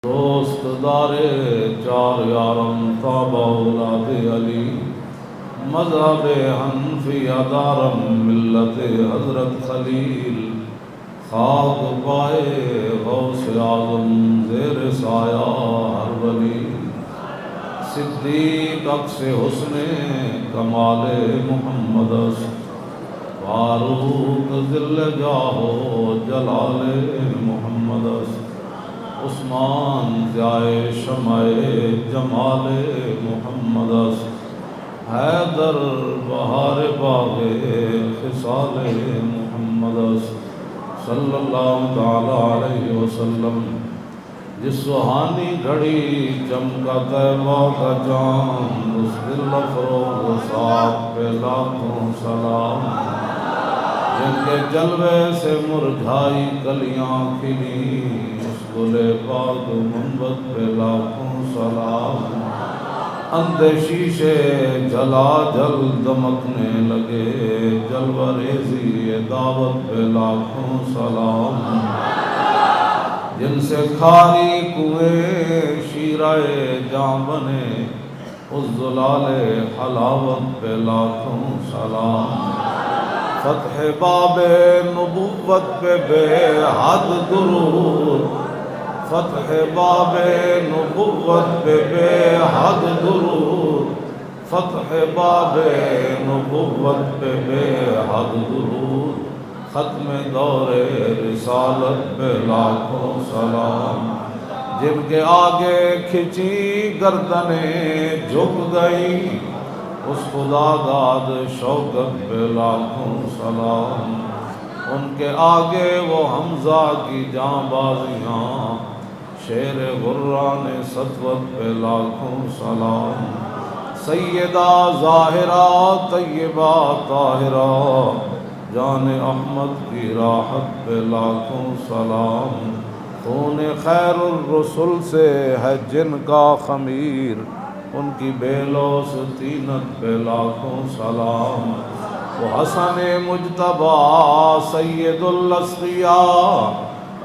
دوست دارے چار یارم تابع اولاد علی، مذہب حنفیہ دارم ملت حضرت خلیل، خاک پائے غوث اعظم زیر سایہ ہر ولی، صدیق عکس حسن کمال محمد است، فاروق ذل جاہ و جلال محمد است، عثمان ضیائے شمع جمال محمد است، حیدر بہار باغ خصال محمد است، صلی اللہ تعالی علیہ وسلم۔ جس سہانی گھڑی چمکا طیبہ کا چاند، اس دل افروز صاحب پہ لاکھوں سلام، جن کے جلوے سے مرجھائی کلیاں کھلی، اس گل پاک منبت پہ لاکھوں سلام، اندھے شیشے جلا جل دمکنے لگے، جلوہ ریزی دعوت پہ لاکھوں سلام، جن سے کھاری کنویں شیرائے جاں بنے، اس زلال حلاوت پہ لاکھوں سلام، فتح باب نبوت پہ بے حد درود، فتح باب نبوت پہ بے حد درود، فتح باب نبوت پہ بے حد درود، ختم دور رسالت پہ لاکھوں سلام، جن کے آگے کھچی گردنیں جھک گئی، اس خدا داد شوکت پہ لاکھوں سلام، ان کے آگے وہ حمزہ کی جاں بازیاں، شیر غران سطوت پہ لاکھوں سلام، سیدہ ظاہرہ طیبہ طاہرہ جان احمد کی راحت پہ لاکھوں سلام، خون خیر الرسل سے ہے جن کا خمیر، ان کی بے لوث طینت پہ لاکھوں سلام، وہ حسن مجتبی سید الاسقیاء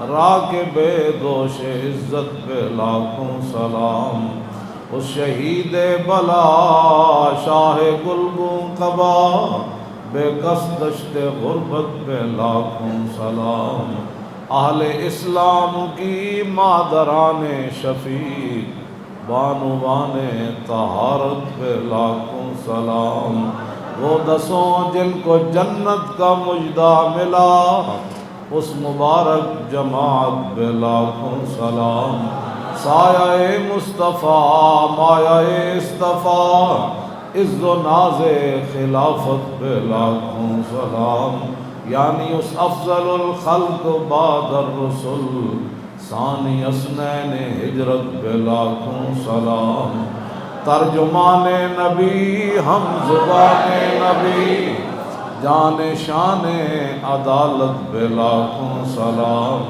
راکب دوش عزت پہ لاکھوں سلام، اس شہید بلا شاہ گلگوں قبا بے کس دشت غربت پہ لاکھوں سلام، اہل اسلام کی مادران شفیق بانوان طہارت پہ لاکھوں سلام، وہ دسوں جن کو جنت کا مجدہ ملا، اس مبارک جماعت پہ لاکھوں سلام، سایہ مصطفیٰ مایہ اصطفیٰ عز و ناز خلافت پہ لاکھوں سلام، یعنی اس افضل الخلق بعد الرسل ثانی اثنین ہجرت پہ لاکھوں سلام، ترجمان نبی ہم زبان نبی جان شان عدالت پہ لاکھوں سلام،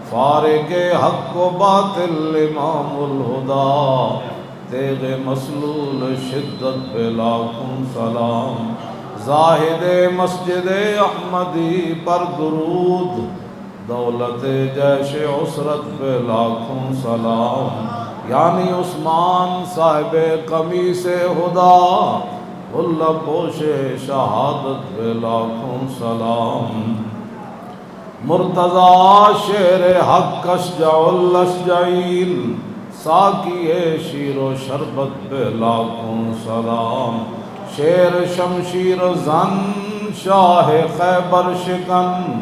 فارق حق و باطل امام الہدیٰ تیغ مسلول شدت پہ لاکھوں سلام، زاہد مسجد احمدی پر درود دولت جیش عسرت پہ لاکھوں سلام، یعنی عثمان صاحب قمیص ہدا حلہ پوش شہادت پہ لاکھوں سلام، مرتضی شیر حق اشجع الاشجعین ساقی شیر و شربت پہ لاکھوں سلام، شیر شمشیر زن شاہ خیبر شکن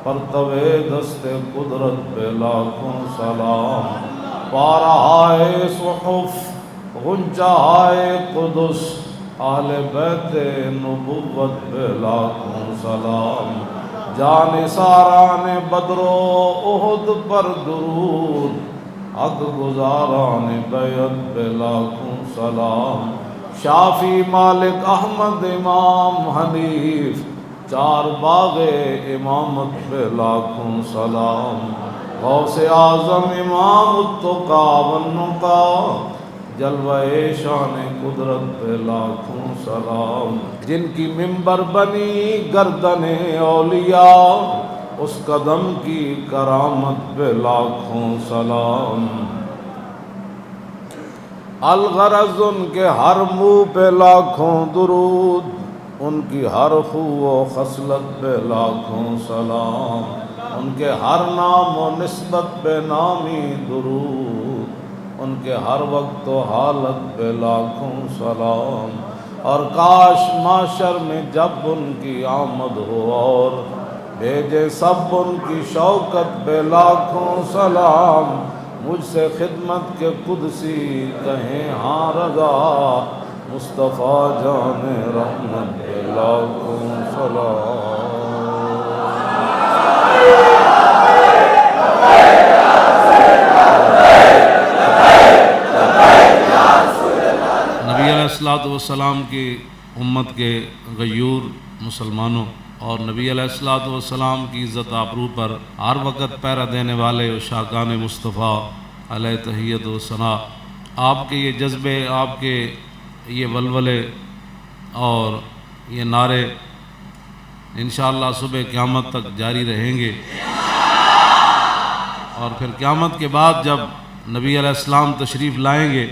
پرتوے دست قدرت پہ لاکھوں سلام، پارہائے صحف غنچہائے قدس اہل بیت نبوت پہ لاکھوں سلام، جان ساران بدر و احد پر درود حق گزاران بیعت پہ لاکھوں سلام، شافی مالک احمد امام حنیف چار باغ امامت پہ لاکھوں سلام، غوث اعظم امام التقیٰ والنقیٰ جلوہ شان قدرت پہ لاکھوں سلام، جن کی منبر بنی گردن اولیاء اس قدم کی کرامت پہ لاکھوں سلام، الغرض ان کے ہر منہ پہ لاکھوں درود، ان کی ہر خو و خصلت پہ لاکھوں سلام، ان کے ہر نام و نسبت پہ نامی درود، ان کے ہر وقت و حالت پہ لاکھوں سلام۔ اور کاش معاشر میں جب ان کی آمد ہو اور بھیجے سب ان کی شوکت پہ لاکھوں سلام، مجھ سے خدمت کے قدسی کہیں ہاں رضا، مصطفیٰ جان رحمت پہ لاکھوں سلام۔ نبی علیہ الصلوۃ والسلام کی امت کے غیور مسلمانوں اور نبی علیہ الصلوۃ والسلام کی عزت آبرو پر ہر وقت پہرا دینے والے عشاقان مصطفیٰ علیہ تحیت و ثنا، آپ کے یہ جذبے، آپ کے یہ ولولے اور یہ نعرے انشاءاللہ صبح قیامت تک جاری رہیں گے، اور پھر قیامت کے بعد جب نبی علیہ السلام تشریف لائیں گے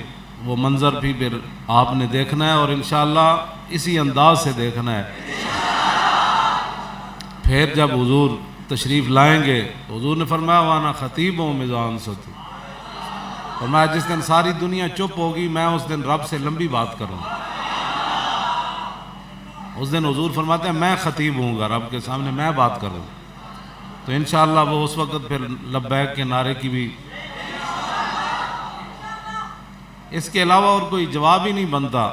وہ منظر بھی پھر آپ نے دیکھنا ہے، اور انشاءاللہ اسی انداز سے دیکھنا ہے۔ پھر جب حضور تشریف لائیں گے تو حضور نے فرمایا وانا خطیب ہوں میزان ستو، فرمایا جس دن ساری دنیا چپ ہوگی میں اس دن رب سے لمبی بات کروں۔ اس دن حضور فرماتے ہیں میں خطیب ہوں گا، رب کے سامنے میں بات کروں، تو انشاءاللہ وہ اس وقت پھر لبیک کے نعرے کی بھی اس کے علاوہ اور کوئی جواب ہی نہیں بنتا،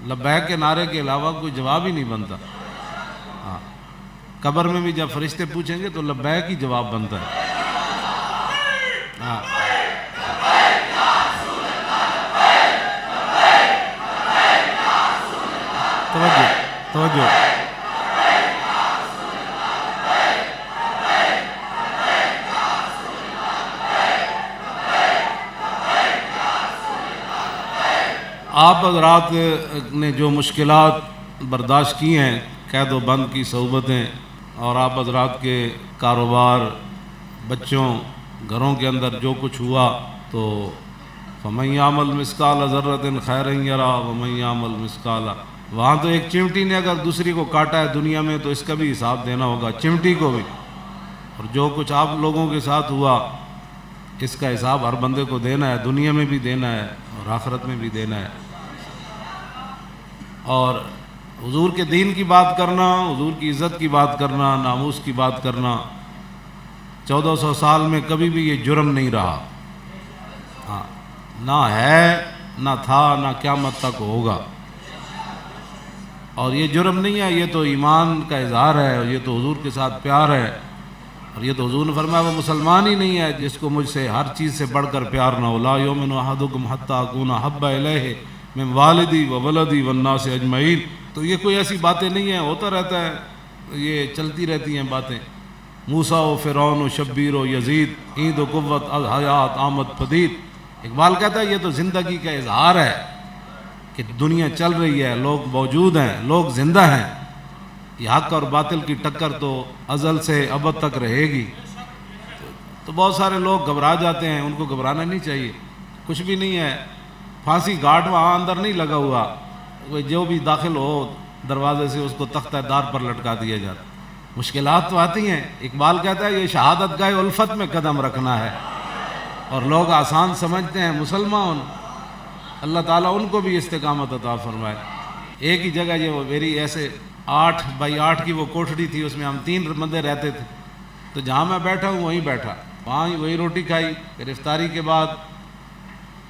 لبیک کے نعرے کے علاوہ کوئی جواب ہی نہیں بنتا۔ ہاں، قبر میں بھی جب فرشتے پوچھیں گے تو لبیک ہی جواب بنتا ہے۔ ہاں، توجہ آپ حضرات نے جو مشکلات برداشت کی ہیں، قید و بند کی صعوبتیں، اور آپ حضرات کے کاروبار، بچوں، گھروں کے اندر جو کچھ ہوا، تو فَمَن يَعْمَلْ مِثْقَالَ ذَرَّةٍ خَيْرًا يَرَهُ وَمَن يَعْمَلْ مِثْقَالَ، وہاں تو ایک چمٹی نے اگر دوسری کو کاٹا ہے دنیا میں تو اس کا بھی حساب دینا ہوگا، چمٹی کو بھی، اور جو کچھ آپ لوگوں کے ساتھ ہوا اس کا حساب ہر بندے کو دینا ہے، دنیا میں بھی دینا ہے اور آخرت میں بھی دینا ہے۔ اور حضور کے دین کی بات کرنا، حضور کی عزت کی بات کرنا، ناموس کی بات کرنا 1400 سال میں کبھی بھی یہ جرم نہیں رہا، ہاں، نہ ہے، نہ تھا، نہ قیامت تک ہوگا۔ اور یہ جرم نہیں ہے، یہ تو ایمان کا اظہار ہے، اور یہ تو حضور کے ساتھ پیار ہے، اور یہ تو حضور نے فرمایا وہ مسلمان ہی نہیں ہے جس کو مجھ سے ہر چیز سے بڑھ کر پیار نہ ہو، لا یؤمن احدکم حتی اکون احب الیہ من والدی و ولدی والناس اجمعین۔ تو یہ کوئی ایسی باتیں نہیں ہیں، ہوتا رہتا ہے، یہ چلتی رہتی ہیں باتیں، موسیٰ و فرعون و شبیر و یزید، عید و قوت الحیات آمد پدید۔ اقبال کہتا ہے یہ تو زندگی کا اظہار ہے کہ دنیا چل رہی ہے، لوگ موجود ہیں، لوگ زندہ ہیں، یہ حق اور باطل کی ٹکر تو ازل سے ابد تک رہے گی۔ تو بہت سارے لوگ گھبرا جاتے ہیں، ان کو گھبرانا نہیں چاہیے، کچھ بھی نہیں ہے، پھانسی گھاٹ وہاں اندر نہیں لگا ہوا، جو بھی داخل ہو دروازے سے اس کو تختہ دار پر لٹکا دیا جاتا۔ مشکلات تو آتی ہیں، اقبال کہتا ہے یہ شہادت گاہ الفت میں قدم رکھنا ہے، اور لوگ آسان سمجھتے ہیں مسلمان، اللہ تعالیٰ ان کو بھی استقامت عطا فرمائے۔ ایک ہی جگہ یہ وہ میری ایسے 8x8 کی وہ کوٹھڑی تھی، اس میں ہم 3 بندے رہتے تھے، تو جہاں میں بیٹھا ہوں وہیں بیٹھا، وہاں وہی روٹی کھائی، پھر افطاری کے بعد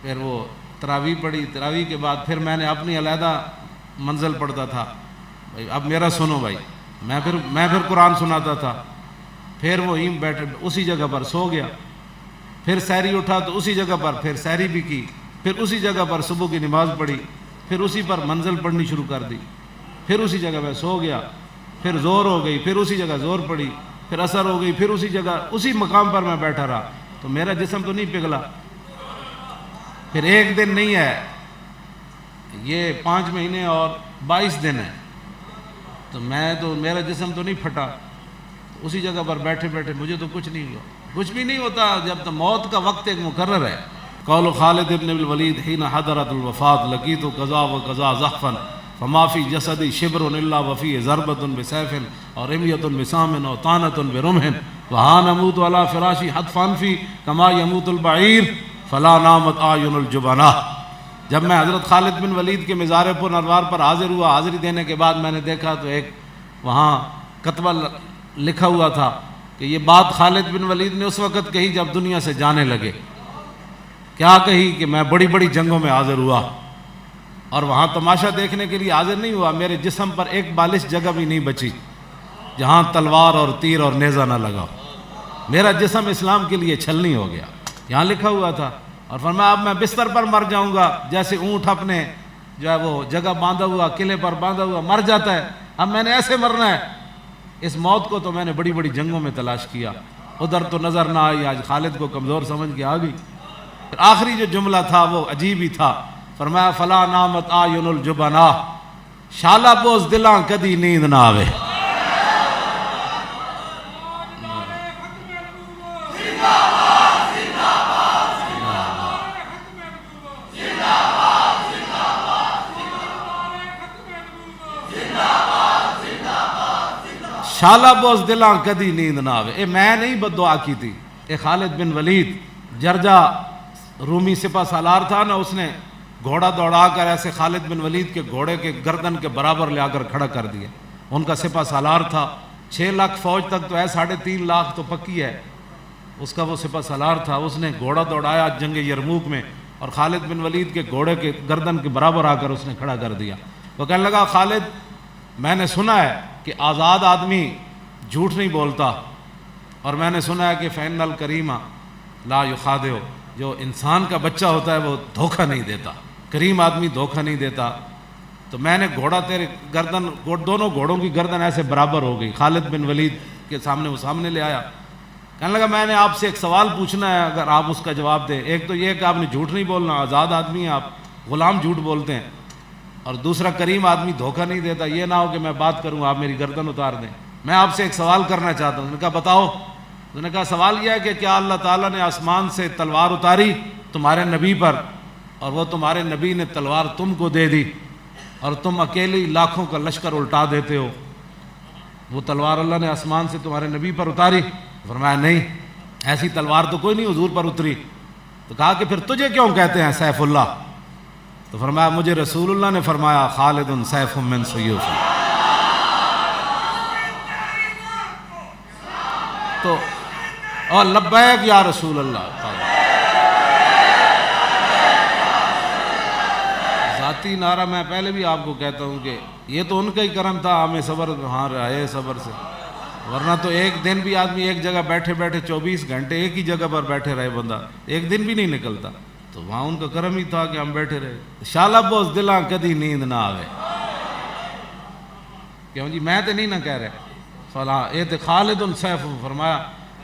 پھر وہ تراویح پڑھی، تراویح کے بعد پھر میں نے اپنی علیحدہ منزل پڑھتا تھا، بھائی اب میرا سنو بھائی، میں پھر قرآن سناتا تھا، پھر وہیں بیٹھے اسی جگہ پر سو گیا، پھر سحری اٹھا تو اسی جگہ پر پھر سحری بھی کی، پھر اسی جگہ پر صبح کی نماز پڑھی، پھر اسی پر منزل پڑھنی شروع کر دی، پھر اسی جگہ میں سو گیا، پھر زور ہو گئی، پھر اسی جگہ زور پڑی، پھر اثر ہو گئی، پھر اسی جگہ اسی مقام پر میں بیٹھا رہا، تو میرا جسم تو نہیں پگھلا۔ پھر ایک دن نہیں ہے، یہ 5 مہینے اور 22 دن ہے، تو میرا جسم تو نہیں پھٹا، اسی جگہ پر بیٹھے بیٹھے مجھے تو کچھ نہیں ہوا، کچھ بھی نہیں ہوتا جب تو موت کا وقت ایک مقرر ہے۔ قول خالد بن الولید حين حضرت الوفات لقيت قضا وقضا زحفا فما في جسدي شبر الا وفيه ضربة بسيف اور رمية بسام اور طعنة برمح وها نموت على فراشي حتفا في كما يموت البعير فلا نامت اعين الجبناء. جب میں حضرت خالد بن ولید کے مزار پر انوار پر حاضر ہوا، حاضری دینے کے بعد میں نے دیکھا تو ایک وہاں کتبہ لکھا ہوا تھا کہ یہ بات خالد بن ولید نے اس وقت کہی جب دنیا سے جانے لگے. کیا کہی کہ میں بڑی بڑی جنگوں میں حاضر ہوا اور وہاں تماشا دیکھنے کے لیے حاضر نہیں ہوا، میرے جسم پر ایک بالش جگہ بھی نہیں بچی جہاں تلوار اور تیر اور نیزہ نہ لگا. میرا جسم اسلام کے لیے چھلنی ہو گیا، یہاں لکھا ہوا تھا. اور فرمایا اب میں بستر پر مر جاؤں گا جیسے اونٹ اپنے جو ہے وہ جگہ باندھا ہوا قلعے پر باندھا ہوا مر جاتا ہے، اب میں نے ایسے مرنا ہے. اس موت کو تو میں نے بڑی بڑی جنگوں میں تلاش کیا، ادھر تو نظر نہ آئی، آج خالد کو کمزور سمجھ کے آ گئی. پھر آخری جو جملہ تھا وہ عجیب ہی تھا، فرمایا فلا نامت آیون الجبنا، شالا بوز دلاں کدی نیند نہ آوے. شالا بوز دلاں کدی نیند نہ آوے. اے میں نہیں بد دعا کی تھی، اے خالد بن ولید جرجا رومی سپہ سالار تھا نا، اس نے گھوڑا دوڑا کر ایسے خالد بن ولید کے گھوڑے کے گردن کے برابر لے آ کر کھڑا کر دیا. ان کا سپہ سالار تھا، 6 لاکھ فوج تک تو ہے، 3.5 لاکھ تو پکی ہے، اس کا وہ سپہ سالار تھا. اس نے گھوڑا دوڑایا جنگ یرموک میں اور خالد بن ولید کے گھوڑے کے گردن کے برابر آ کر اس نے کھڑا کر دیا. وہ کہنے لگا خالد میں نے سنا ہے کہ آزاد آدمی جھوٹ نہیں بولتا، اور میں نے سنا ہے کہ فإن الکریم لا یخادع، جو انسان کا بچہ ہوتا ہے وہ دھوکہ نہیں دیتا، کریم آدمی دھوکہ نہیں دیتا. تو میں نے گھوڑا تیرے گردن، دونوں گھوڑوں کی گردن ایسے برابر ہو گئی. خالد بن ولید کے سامنے وہ سامنے لے آیا، کہنے لگا میں نے آپ سے ایک سوال پوچھنا ہے، اگر آپ اس کا جواب دیں. ایک تو یہ کہ آپ نے جھوٹ نہیں بولنا، آزاد آدمی ہیں آپ، غلام جھوٹ بولتے ہیں، اور دوسرا کریم آدمی دھوکہ نہیں دیتا. یہ نہ ہو کہ میں بات کروں آپ میری گردن اتار دیں. میں آپ سے ایک سوال کرنا چاہتا ہوں. انہوں نے کہا بتاؤ. انہوں نے کہا سوال یہ ہے کہ کیا اللہ تعالیٰ نے آسمان سے تلوار اتاری تمہارے نبی پر، اور وہ تمہارے نبی نے تلوار تم کو دے دی اور تم اکیلی لاکھوں کا لشکر الٹا دیتے ہو؟ وہ تلوار اللہ نے آسمان سے تمہارے نبی پر اتاری؟ فرمایا نہیں، ایسی تلوار تو کوئی نہیں حضور پر اتری. تو کہا کہ پھر تجھے کیوں کہتے ہیں سیف اللہ؟ تو فرمایا مجھے رسول اللہ نے فرمایا خالد سیف من سیوف. تو اور لبیک یا رسول اللہ. ذاتی نعرہ میں پہلے بھی آپ کو کہتا ہوں کہ یہ تو ان کا ہی کرم تھا، ہمیں صبر ہاں رہے صبر سے، ورنہ تو ایک دن بھی آدمی ایک جگہ بیٹھے بیٹھے 24 گھنٹے ایک ہی جگہ پر بیٹھے رہے، بندہ ایک دن بھی نہیں نکلتا. تو وہاں ان کا کرم ہی تھا کہ ہم بیٹھے رہے. شالا بوز دلاں کدی نیند نہ آوے. کیوں جی میں تو نہیں نہ کہہ رہے فلاں اے تے خالد سیف. فرمایا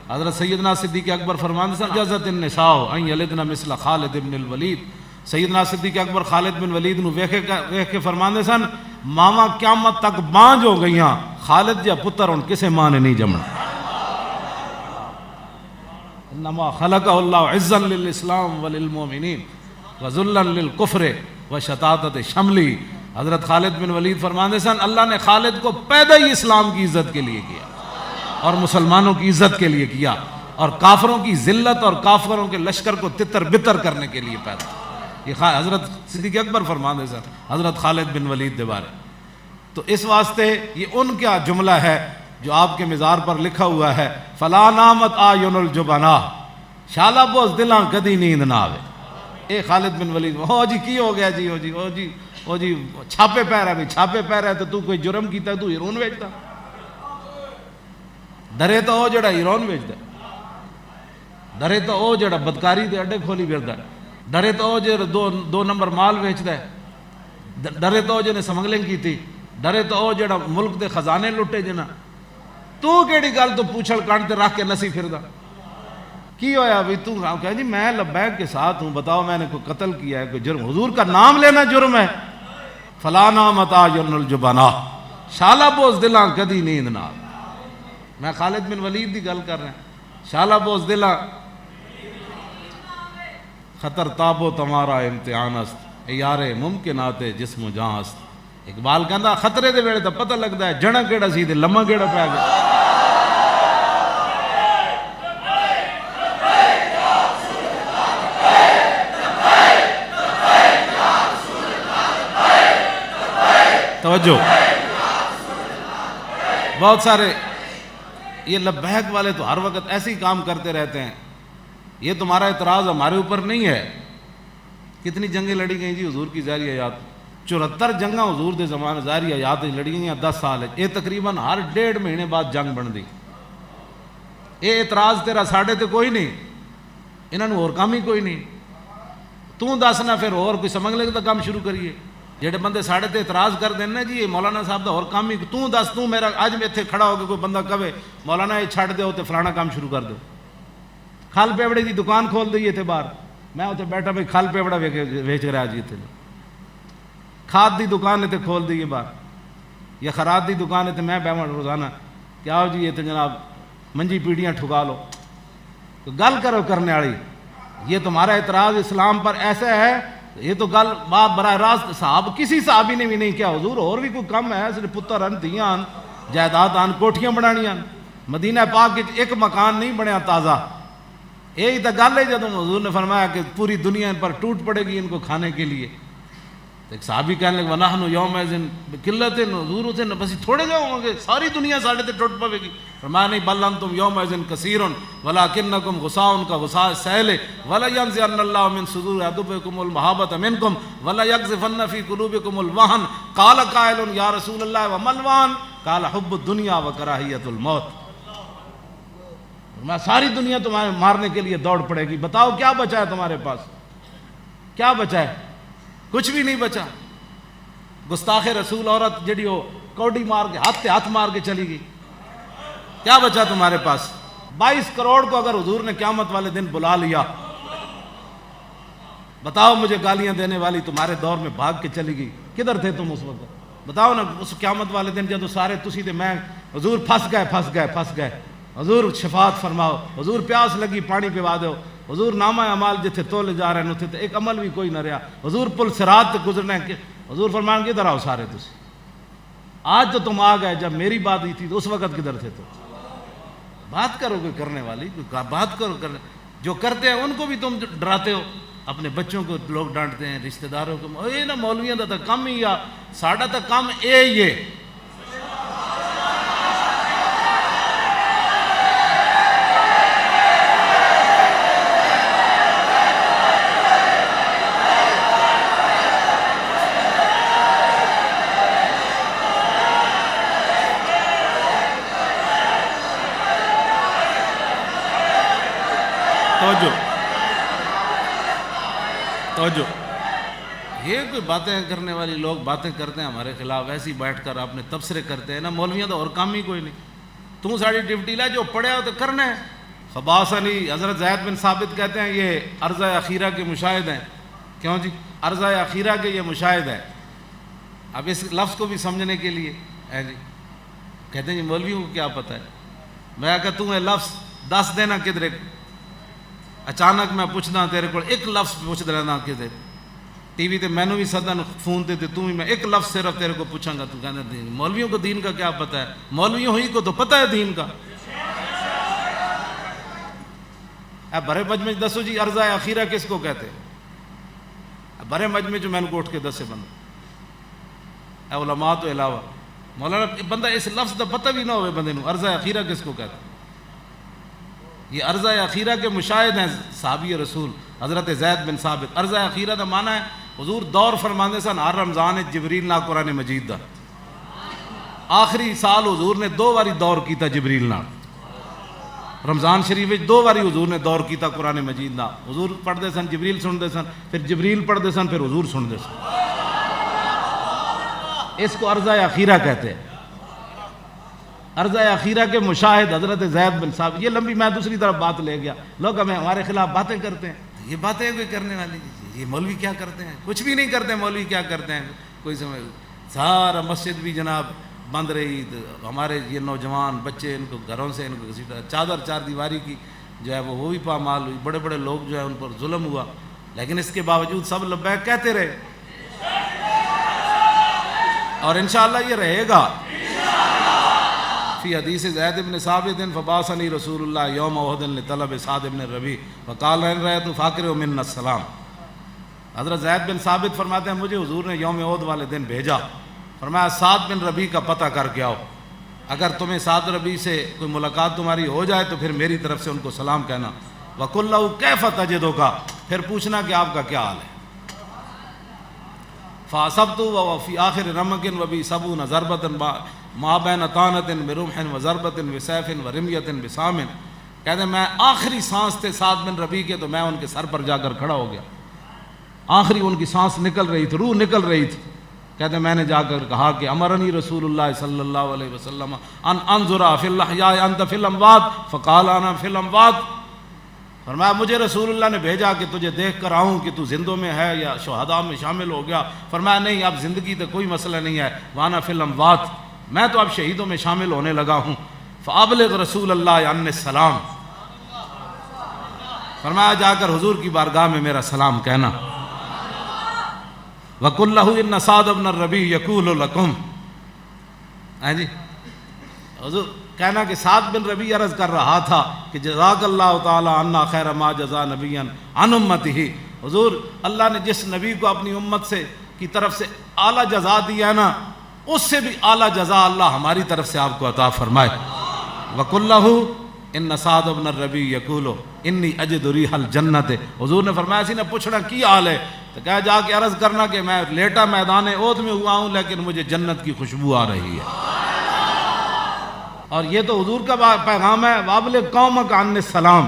حضرت سیدنا صدیق اکبر فرماندے سن جزت النساء ان یلدنا مثل خالد بن الولید. سیدنا صدیق اکبر خالد بن ولید نو ویکھ کے فرماندے سن ماما قیامت تک بانج ہو گئیاں، خالد جا پتر ہن کسے ماں نے نہیں جمنا. انما خلقہ اللہ عزا للاسلام وللمؤمنین وذلا للکفر وشتاتۃ شملی. حضرت خالد بن ولید فرماندے سن اللہ نے خالد کو پیدا ہی اسلام کی عزت کے لیے کیا اور مسلمانوں کی عزت کے لیے کیا، اور کافروں کی ذلت اور کافروں کے لشکر کو تتر بتر کرنے کے لیے پیدا. یہ حضرت صدیق اکبر فرماندے سن حضرت خالد بن ولید دے بارے. تو اس واسطے یہ ان کا جملہ ہے جو آپ کے مزار پر لکھا ہوا ہے فلا نامت آیون الجبنا، شالا بوز دلاں کدی نیند نہ آوے. اے خالد بن ولید ہو جی کی ہو گیا جی، ہو جی چھاپے پہ رہا ہے. چھاپے پہ رہا ہے تو کوئی جرم کیتا ہے تو ہیرون بیچتا؟ ڈرے تو او جڑا ہیرون بیچتا، ڈرے تو او جڑا بدکاری دے اڈے کھولی پھردا، ڈرے تو او جڑا دو نمبر مال بیچدا ہے، ڈرے تو او جنے سمگلنگ کیتی، ڈرے تو او جڑا ملک دے خزانے لٹے جنا. تو کیڑی گل تو پوچھل کانٹ تے رکھ کے نسی پھردا؟ کی ہویا بھی تو کہ جی میں لبیک کے ساتھ ہوں، بتاؤ میں نے کوئی قتل کیا ہے، کوئی جرم؟ حضور کا نام لینا جرم ہے. فلا نامت آیون الجبنا، شالا بوز دلاں کدی نیند نہ آوے. میں خالد بن ولید دی گل کر رہا ہوں. شالا بوز دلاں خطر تابو تمہارا امتحان است یار ممکنات جسم و جان است. اقبال کہندا خطرے دے ویلے تو پتہ لگدا ہے جڑا کیڑا سی تے لمما کیڑا پیا گیا. توجہ, بہت سارے یہ لبیک والے تو ہر وقت ایسے ہی کام کرتے رہتے ہیں. یہ تمہارا اعتراض ہمارے اوپر نہیں ہے. کتنی جنگیں لڑی گئیں جی حضور کی ظاہری حیات, 74 جنگاں حضور دے زمانے ظاہری حیات لڑی گئیں 10 سال ہے. یہ تقریباً ہر 1.5 مہینے بعد جنگ بن دی. یہ اعتراض تیرا ساڑھے تے کوئی نہیں, انہوں نے اور کام ہی کوئی نہیں. تو دسنا پھر اور کوئی سمجھ لے تو کام شروع کریے. جہے بندے ساڑھے تے اعتراض کر دیں نا جی مولانا صاحب دا اور کام ہی, تو دس تو میرا اج میں اتنے کھڑا ہو کے کوئی بندہ کہے مولانا یہ چھڑ دو تو فلانا کام شروع کر دو. کھال پیوڑے کی دکان کھول دی اتنے باہر, میں اتنے بیٹھا بھائی کھال پیوڑا ویچ رہا جی اتنے. کھاد دی دکان اتنے کھول دی باہر, یا خراب دی دکان اتنے میں بیٹھا روزانہ کیا ہو جی یہ تو جناب منجی پیڑیاں ٹھکا لو. گل کرو کرنے والی, یہ تمہارا اعتراض اسلام پر ایسا ہے. یہ تو گل بات براہ راست صاحب کسی صحابی نے بھی نہیں کیا. حضور اور بھی کوئی کم ہے, صرف پتر ان دھیاں ان جائیداد ان کوٹھیاں بنانیاں. مدینہ پاک ایک مکان نہیں بنیا تازہ. یہی تو گل ہے جب حضور نے فرمایا کہ پوری دنیا ان پر ٹوٹ پڑے گی ان کو کھانے کے لیے. ایک صحابی کہنے لگے وَنَحْنُ يَوْمَئِذٍ بِقِلَّةٍ, حضور اسے بس تھوڑے جا ہوں گے ساری دنیا ساڑھے تے ٹوٹ پڑے گی. فرمایا نہیں بل انتم يَوْمَئِذٍ كَثِيرٌ وَلَكِنَّكُمْ غُثَاءٌ كَغُثَاءِ السَّيْلِ وَلَيَنزِعَنَّ اللَّهُ مِن صُدُورِ عَدُوِّكُمُ الْمَحَبَّةَ مِنكُمْ وَلَيَقْذِفَنَّ فِي قُلُوبِكُمُ الْوَهْنَ قَالَ قَائِلٌ يَا رَسُولَ اللَّهِ وَمَا الْوَهْنُ قَالَ حُبُّ الدُّنْيَا وَكَرَاهِيَةُ الْمَوْتِ. میں ساری دنیا تمہارے مارنے کے لیے دوڑ پڑے گی, بتاؤ کیا بچا ہے تمہارے پاس؟ کیا بچا ہے؟ کچھ بھی نہیں بچا. گستاخ رسول عورت جڑی ہو کوڈی مار کے ہاتھ مار کے چلی گئی. کیا بچا تمہارے پاس؟ 22 کروڑ کو اگر حضور نے قیامت والے دن بلا لیا, بتاؤ مجھے گالیاں دینے والی تمہارے دور میں بھاگ کے چلی گئی, کدھر تھے تم اس وقت؟ بتاؤ نا. اس قیامت والے دن جب سارے تسی تے میں حضور پھنس گئے, حضور شفاعت فرماؤ, حضور پیاس لگی پانی پوا دو, حضور نامہ اعمال جتھے تولے جا رہے ہیں اتنے ایک عمل بھی کوئی نہ رہا, حضور پل صراط تے گزرنا ہے. حضور فرمان کے ادھر آؤ سارے تسی, آج تو تم آ گئے, جب میری بات ہوئی تھی تو اس وقت کدھر تھے؟ تو بات کرو کوئی کرنے والی, کوئی بات کرو. جو کرتے ہیں ان کو بھی تم ڈراتے ہو. اپنے بچوں کو لوگ ڈانٹتے ہیں, رشتہ داروں کو, اے نا مولویاں دا تا کم ہی, یا ساڈا تا کم اے ہی ہے. توجہ, یہ کوئی باتیں کرنے والی لوگ باتیں کرتے ہیں ہمارے خلاف, ایسی بیٹھ کر اپنے تبصرے کرتے ہیں نا. مولویاں تو اور کام ہی کوئی نہیں. تو ساری ڈیوٹی لا, جو پڑھے ہو تو کرنا ہے. خباسنی حضرت زید بن ثابت کہتے ہیں یہ عرضہ اخیرہ کے مشاہد ہیں. کیوں جی؟ عرضہ اخیرہ کے یہ مشاہد ہے. اب اس لفظ کو بھی سمجھنے کے لیے ہے جی کہتے ہیں جی مولویوں کو کیا پتہ ہے. میں کہتا ہوں یہ لفظ دس دینا کدھر, اچانک میں پوچھنا تیرے کو ایک لفظ پوچھ دینا کدھر, ٹی وی تے مینو بھی سدن فون تے توں بھی, میں ایک لفظ صرف تیرے کو پوچھاں گا, تو کہنا مولویوں کو دین کا کیا پتہ ہے؟ مولویوں ہی کو تو پتہ ہے دین کا. اے بڑے مجمع دسو جی عرضہ اخیرہ کس کو کہتے ہیں؟ بڑے مجمع جو میں نے کوٹ کے دسے بندہ, اے علماء تو علاوہ مولانا بندہ اس لفظ کا پتہ بھی نہ ہوئے بندے نو, عرضہ اخیرہ کس کو کہتے ہیں؟ یہ عرضہ اخیرہ کے مشاہد ہیں صحابی رسول حضرت زید بن ثابت. عرضہ اخیرہ دا معنی ہے حضور دور فرماندے سن ہر رمضان جبریل نال قرآن مجید دا. آخری سال حضور نے 2 باری دور کیتا جبریل نال. رمضان شریف وچ 2 باری حضور نے دور کیتا قرآن مجید دا. حضور پڑھدے سن, جبریل سنتے سن, پھر جبریل پڑھدے سن, پھر حضور سنتے سن. اس کو عرضہ اخیرہ کہتے ہیں. عرضہ اخیرہ کے مشاہد حضرت زید بن ثابت. یہ لمبی, میں دوسری طرف بات لے گیا. لوگ ہمیں ہمارے خلاف باتیں کرتے ہیں, یہ باتیں کوئی کرنے والی, یہ مولوی کیا کرتے ہیں؟ کچھ بھی نہیں کرتے. مولوی کیا کرتے ہیں کوئی سمجھ. سارا مسجد بھی جناب بند رہی, ہمارے یہ نوجوان بچے ان کو گھروں سے ان کو چادر 4 دیواری کی جو ہے وہ بھی پامال ہوئی. بڑے بڑے لوگ جو ہے ان پر ظلم ہوا. لیکن اس کے باوجود سب لبیک کہتے رہے، اور انشاءاللہ یہ رہے گا۔ فی حدیث زید بن ثابت فبعثنی رسول اللہ یوم احد لطلب سعد بن ربیع وقال ان رأیت فاقرہ منا السلام۔ حضرت زید بن ثابت فرماتے ہیں مجھے حضور نے یوم احد والے دن بھیجا، فرمایا سعد بن ربیع کا پتہ کر کے آؤ، اگر تمہیں سعد ربیع سے کوئی ملاقات تمہاری ہو جائے تو پھر میری طرف سے ان کو سلام کہنا، وَقُلْ لَهُ كَيْفَ تَجِدُكَ، پھر پوچھنا کہ آپ کا کیا حال ہے۔ فَأَصَبْتُ وَفِي آخِرِ رَمَقٍ وَبِي سَبْعُونَ ضَرْبَةً مَا بَيْنَ طَعْنَةٍ بِرُمْحٍ وَضَرْبَةٍ بِسَيْفٍ وَرِمْيَةٍ بِسَامٍ، کہتے ہیں میں آخری سانس تھے سعد بن ربیع کے تو میں ان کے سر پر جا کر کھڑا ہو گیا، آخری ان کی سانس نکل رہی تھی، روح نکل رہی تھی۔ کہتے ہیں میں نے جا کر کہا کہ امرنی رسول اللہ صلی اللہ علیہ وسلم ان انظر فی الاحیاء انت فی الاموات فقال انا فی الاموات، فرمایا مجھے رسول اللہ نے بھیجا کہ تجھے دیکھ کر آؤں کہ تو زندوں میں ہے یا شہداء میں شامل ہو گیا، فرمایا نہیں اب زندگی تو کوئی مسئلہ نہیں ہے، وانا فی الاموات، میں تو اب شہیدوں میں شامل ہونے لگا ہوں، فابلغ رسول اللہ عنی السلام، فرمایا جا کر حضور کی بارگاہ میں میرا سلام کہنا۔ وَقُلْ لَهُ إِنَّ سَعْدَ بْنَ الرَّبِيعِ يَقُولُ لَكُمْ، جی حضور کہنا کہ سعد بن ربیع عرض کر رہا تھا کہ جزاک اللہ تعالی عنا خیر ما جزا نبیا عن امتہ، حضور اللہ نے جس نبی کو اپنی امت سے کی طرف سے اعلیٰ جزا دی ہے نا، اس سے بھی اعلیٰ جزا اللہ ہماری طرف سے آپ کو عطا فرمائے۔ وَقُلْ لَهُ ان سعد بن الربیع یقول انی اجد ریح الجنت، حضور نے فرمایا سی نے پوچھنا کی حال ہے تو کہا جا کے عرض کرنا کہ میں لیٹا میدان احد میں ہوا ہوں لیکن مجھے جنت کی خوشبو آ رہی ہے۔ اور یہ تو حضور کا پیغام ہے، وابلغ قومک عنی السلام،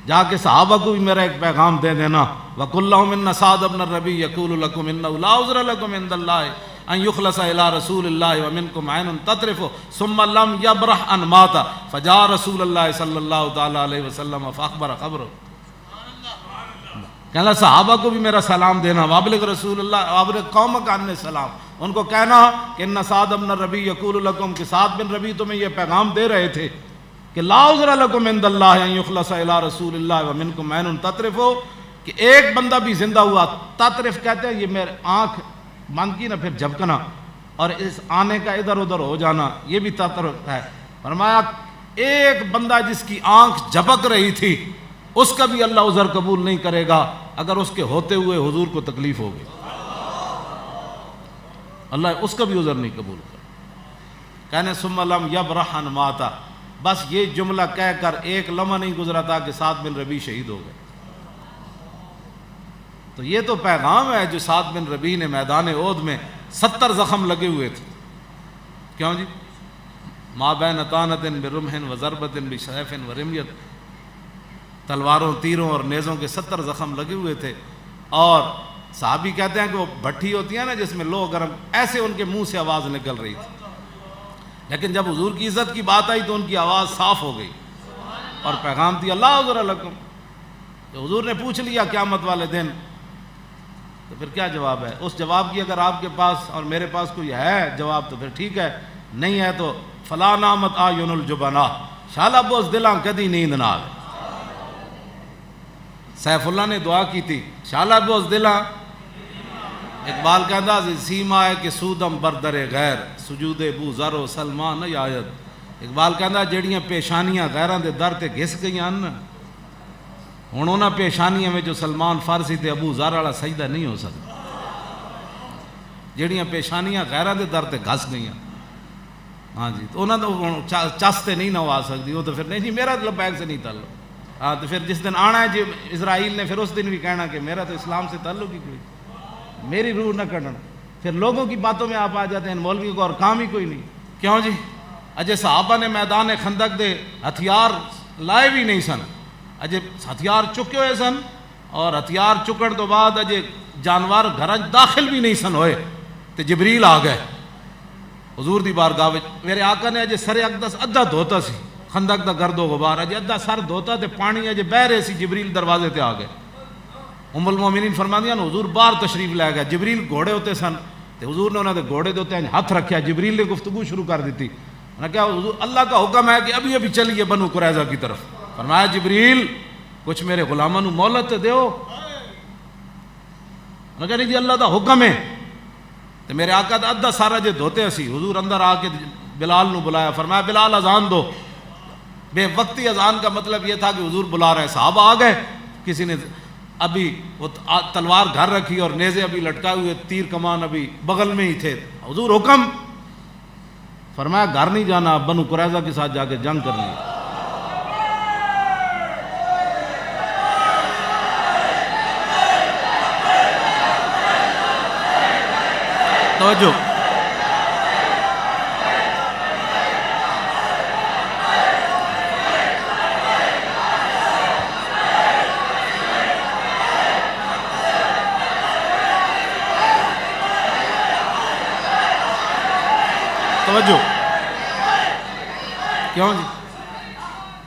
جا کے صحابہ کو بھی میرا ایک پیغام دے دینا۔ وَقُلْ لَهُمْ إِنَّ سَعْدَ بْنَ الرَّبِيعِ يَقُولُ لَكُمْ إِنَّهُ لَا عُذْرَ لَكُمْ عِنْدَ اللَّهِ أَنْ يُخْلَصَ إِلَىٰ رَسُولِ اللَّهِ وَمِنْكُمْ عَيْنٌ تَطْرِفُ ثُمَّ لَمْ يَبْرَحْ أَنْ مَاتَ فَجَاءَ رَسُولُ اللَّهِ صلی اللہ تعالیٰ علیہ وسلم فَأَخْبَرَ خَبْرَهُ، کہنا صحابہ کو بھی میرا سلام دینا، وابلغ رسول اللہ وابلغ قومک عنی السلام، ان کو کہنا کہ ان سعد بن الربیع یقول لکم، کہ سعد بن ربیع تمہیں یہ پیغام دے رہے تھے کہ لا عذر لکم عند اللہ ان یخلص الی رسول اللہ ومنکم عین تطرف، کہ ایک بندہ بھی زندہ ہوا، تطرف کہتے ہیں یہ میرے آنکھ بند کی نا پھر جھپکنا اور اس آنے کا ادھر ادھر ہو جانا، یہ بھی تطرف ہے۔ فرمایا ایک بندہ جس کی آنکھ جھپک رہی تھی اس کا بھی اللہ عذر قبول نہیں کرے گا اگر اس کے ہوتے ہوئے حضور کو تکلیف ہوگی، اللہ اس کا بھی عذر نہیں قبول کرے۔ کہنے ثم لم یبرح ان ماتا، بس یہ جملہ کہہ کر ایک لمحہ نہیں گزرا تھا کہ سعد بن ربیع شہید ہو گئے۔ تو یہ تو پیغام ہے جو سعد بن ربیع نے میدان احد میں 70 زخم لگے ہوئے تھے، کیوں جی؟ ما بین طعنۃ برمح وضربۃ بسیف ورمیۃ، تلواروں تیروں اور نیزوں کے 70 زخم لگے ہوئے تھے، اور صحابی کہتے ہیں کہ وہ بھٹی ہوتی ہے نا جس میں لوہ گرم، ایسے ان کے منہ سے آواز نکل رہی تھی، لیکن جب حضور کی عزت کی بات آئی تو ان کی آواز صاف ہو گئی اور پیغام دیا لا عذر لکم۔ تو حضور نے پوچھ لیا قیامت والے دن تو پھر کیا جواب ہے؟ اس جواب کی اگر آپ کے پاس اور میرے پاس کوئی ہے جواب تو پھر ٹھیک ہے، نہیں ہے تو فلا نامت آیون الجبنا، شالا بوز دلاں کدی نیند نہ آوے۔ سیف اللہ نے دعا کی تھی شالا بوز دلاں، اقبال کہندا سیما ہے کہ سودم بردر غیر سجود بو ذر و سلمان نہیں آیت، اقبال کہندا جڑیاں پیشانیاں غیراں دے در تے گھس گئیاں نا، ہن انہاں پیشانیاں میں جو سلمان فارسی تے ابو ذر والا سجدہ نہیں ہو سکتا، جڑیاں پیشانیاں غیراں دے در تے گھس گئیاں، ہاں جی تو انہاں تو چستے نہیں نوا سکتی، وہ تو پھر نہیں جی میرا لبیک سے نہیں تعلق، ہاں تو پھر جس دن آنا ہے جی اسرائیل نے پھر اس دن بھی کہنا کہ میرا تو اسلام سے تعلق ہی کوئی، میری روح نہ کرنا، پھر لوگوں کی باتوں میں آپ آ جاتے ہیں مولوی کو اور کام ہی کوئی نہیں، کیوں جی؟ اجے صحابہ نے میدان خندق دے ہتھیار لائے بھی نہیں سن، اجے ہتھیار چکے ہوئے سن، اور ہتھیار چکن تو بعد اجے جانور گھر داخل بھی نہیں سن ہوئے تو جبریل آ گئے حضور دی بارگاہ وچ، میرے آقا نے اجے سر اقدس ادھا دھوتا سی، خندق دا گرد و غبار اجے ادھا سر دھوتا تے پانی اجے بہ رہے سی، جبریل دروازے تے آ گئے۔ ام المومنین فرماندیاں حضور باہر تشریف لے گئے، جبریل گھوڑے ہوتے سن تے حضور نے انہوں نے گھوڑے دے اوتے ہاتھ رکھیا، جبریل نے گفتگو شروع کر دیتی، انہوں نے کہا حضور اللہ کا حکم ہے کہ ابھی ابھی چلیے بنو قریظہ کی طرف، فرمایا جبریل کچھ میرے غلاموں نو مہلت دیو، میں کہا نہیں جی اللہ دا حکم ہے. تو میرے آقا دا ادھا سارا جے دھوتے اسی. حضور اندر آ کے بلال نو بلایا, فرمایا بلال اذان دو. بے وقتی اذان کا مطلب یہ تھا کہ حضور بلا رہے ہیں. صحابہ آ گئے, کسی نے ابھی وہ تلوار گھر رکھی اور نیزے ابھی لٹکائے ہوئے, تیر کمان ابھی بغل میں ہی تھے. حضور حکم, فرمایا گھر نہیں جانا, بنو قریظہ کے ساتھ جا کے جنگ کرنی ہے. توجہ, توجہ, کیوں جی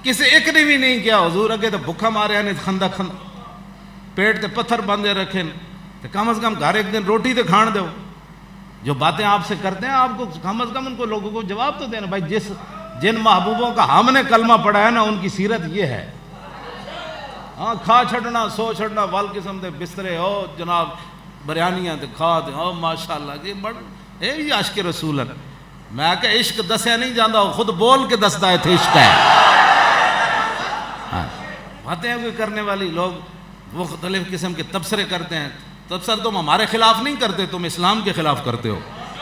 کسی ایک نے بھی نہیں کیا. حضور اگے تو بھکھا مارے ہیں, خندق پیٹ تے پتھر باندھے رکھے, تو کم از کم گھر ایک دن روٹی تے کھان دو. جو باتیں آپ سے کرتے ہیں آپ کو کم از کم ان کو لوگوں کو جواب تو دینا. بھائی جن محبوبوں کا ہم نے کلمہ پڑھا ہے نا, ان کی سیرت یہ ہے. ہاں کھا چھڑنا سو چھڑنا وال قسم دے بسترے ہو جناب, بریانیاں تے کھا دے ہو ماشاءاللہ, یہ بڑھ یہ عاشق رسول ہے. میں کہ عشق دسیا نہیں جاندہ, خود بول کے دستا ہے تھے عشق ہے. باتیں کوئی کرنے والی لوگ مختلف قسم کے تبصرے کرتے ہیں. تبصرے تم ہمارے خلاف نہیں کرتے, تم اسلام کے خلاف کرتے ہو.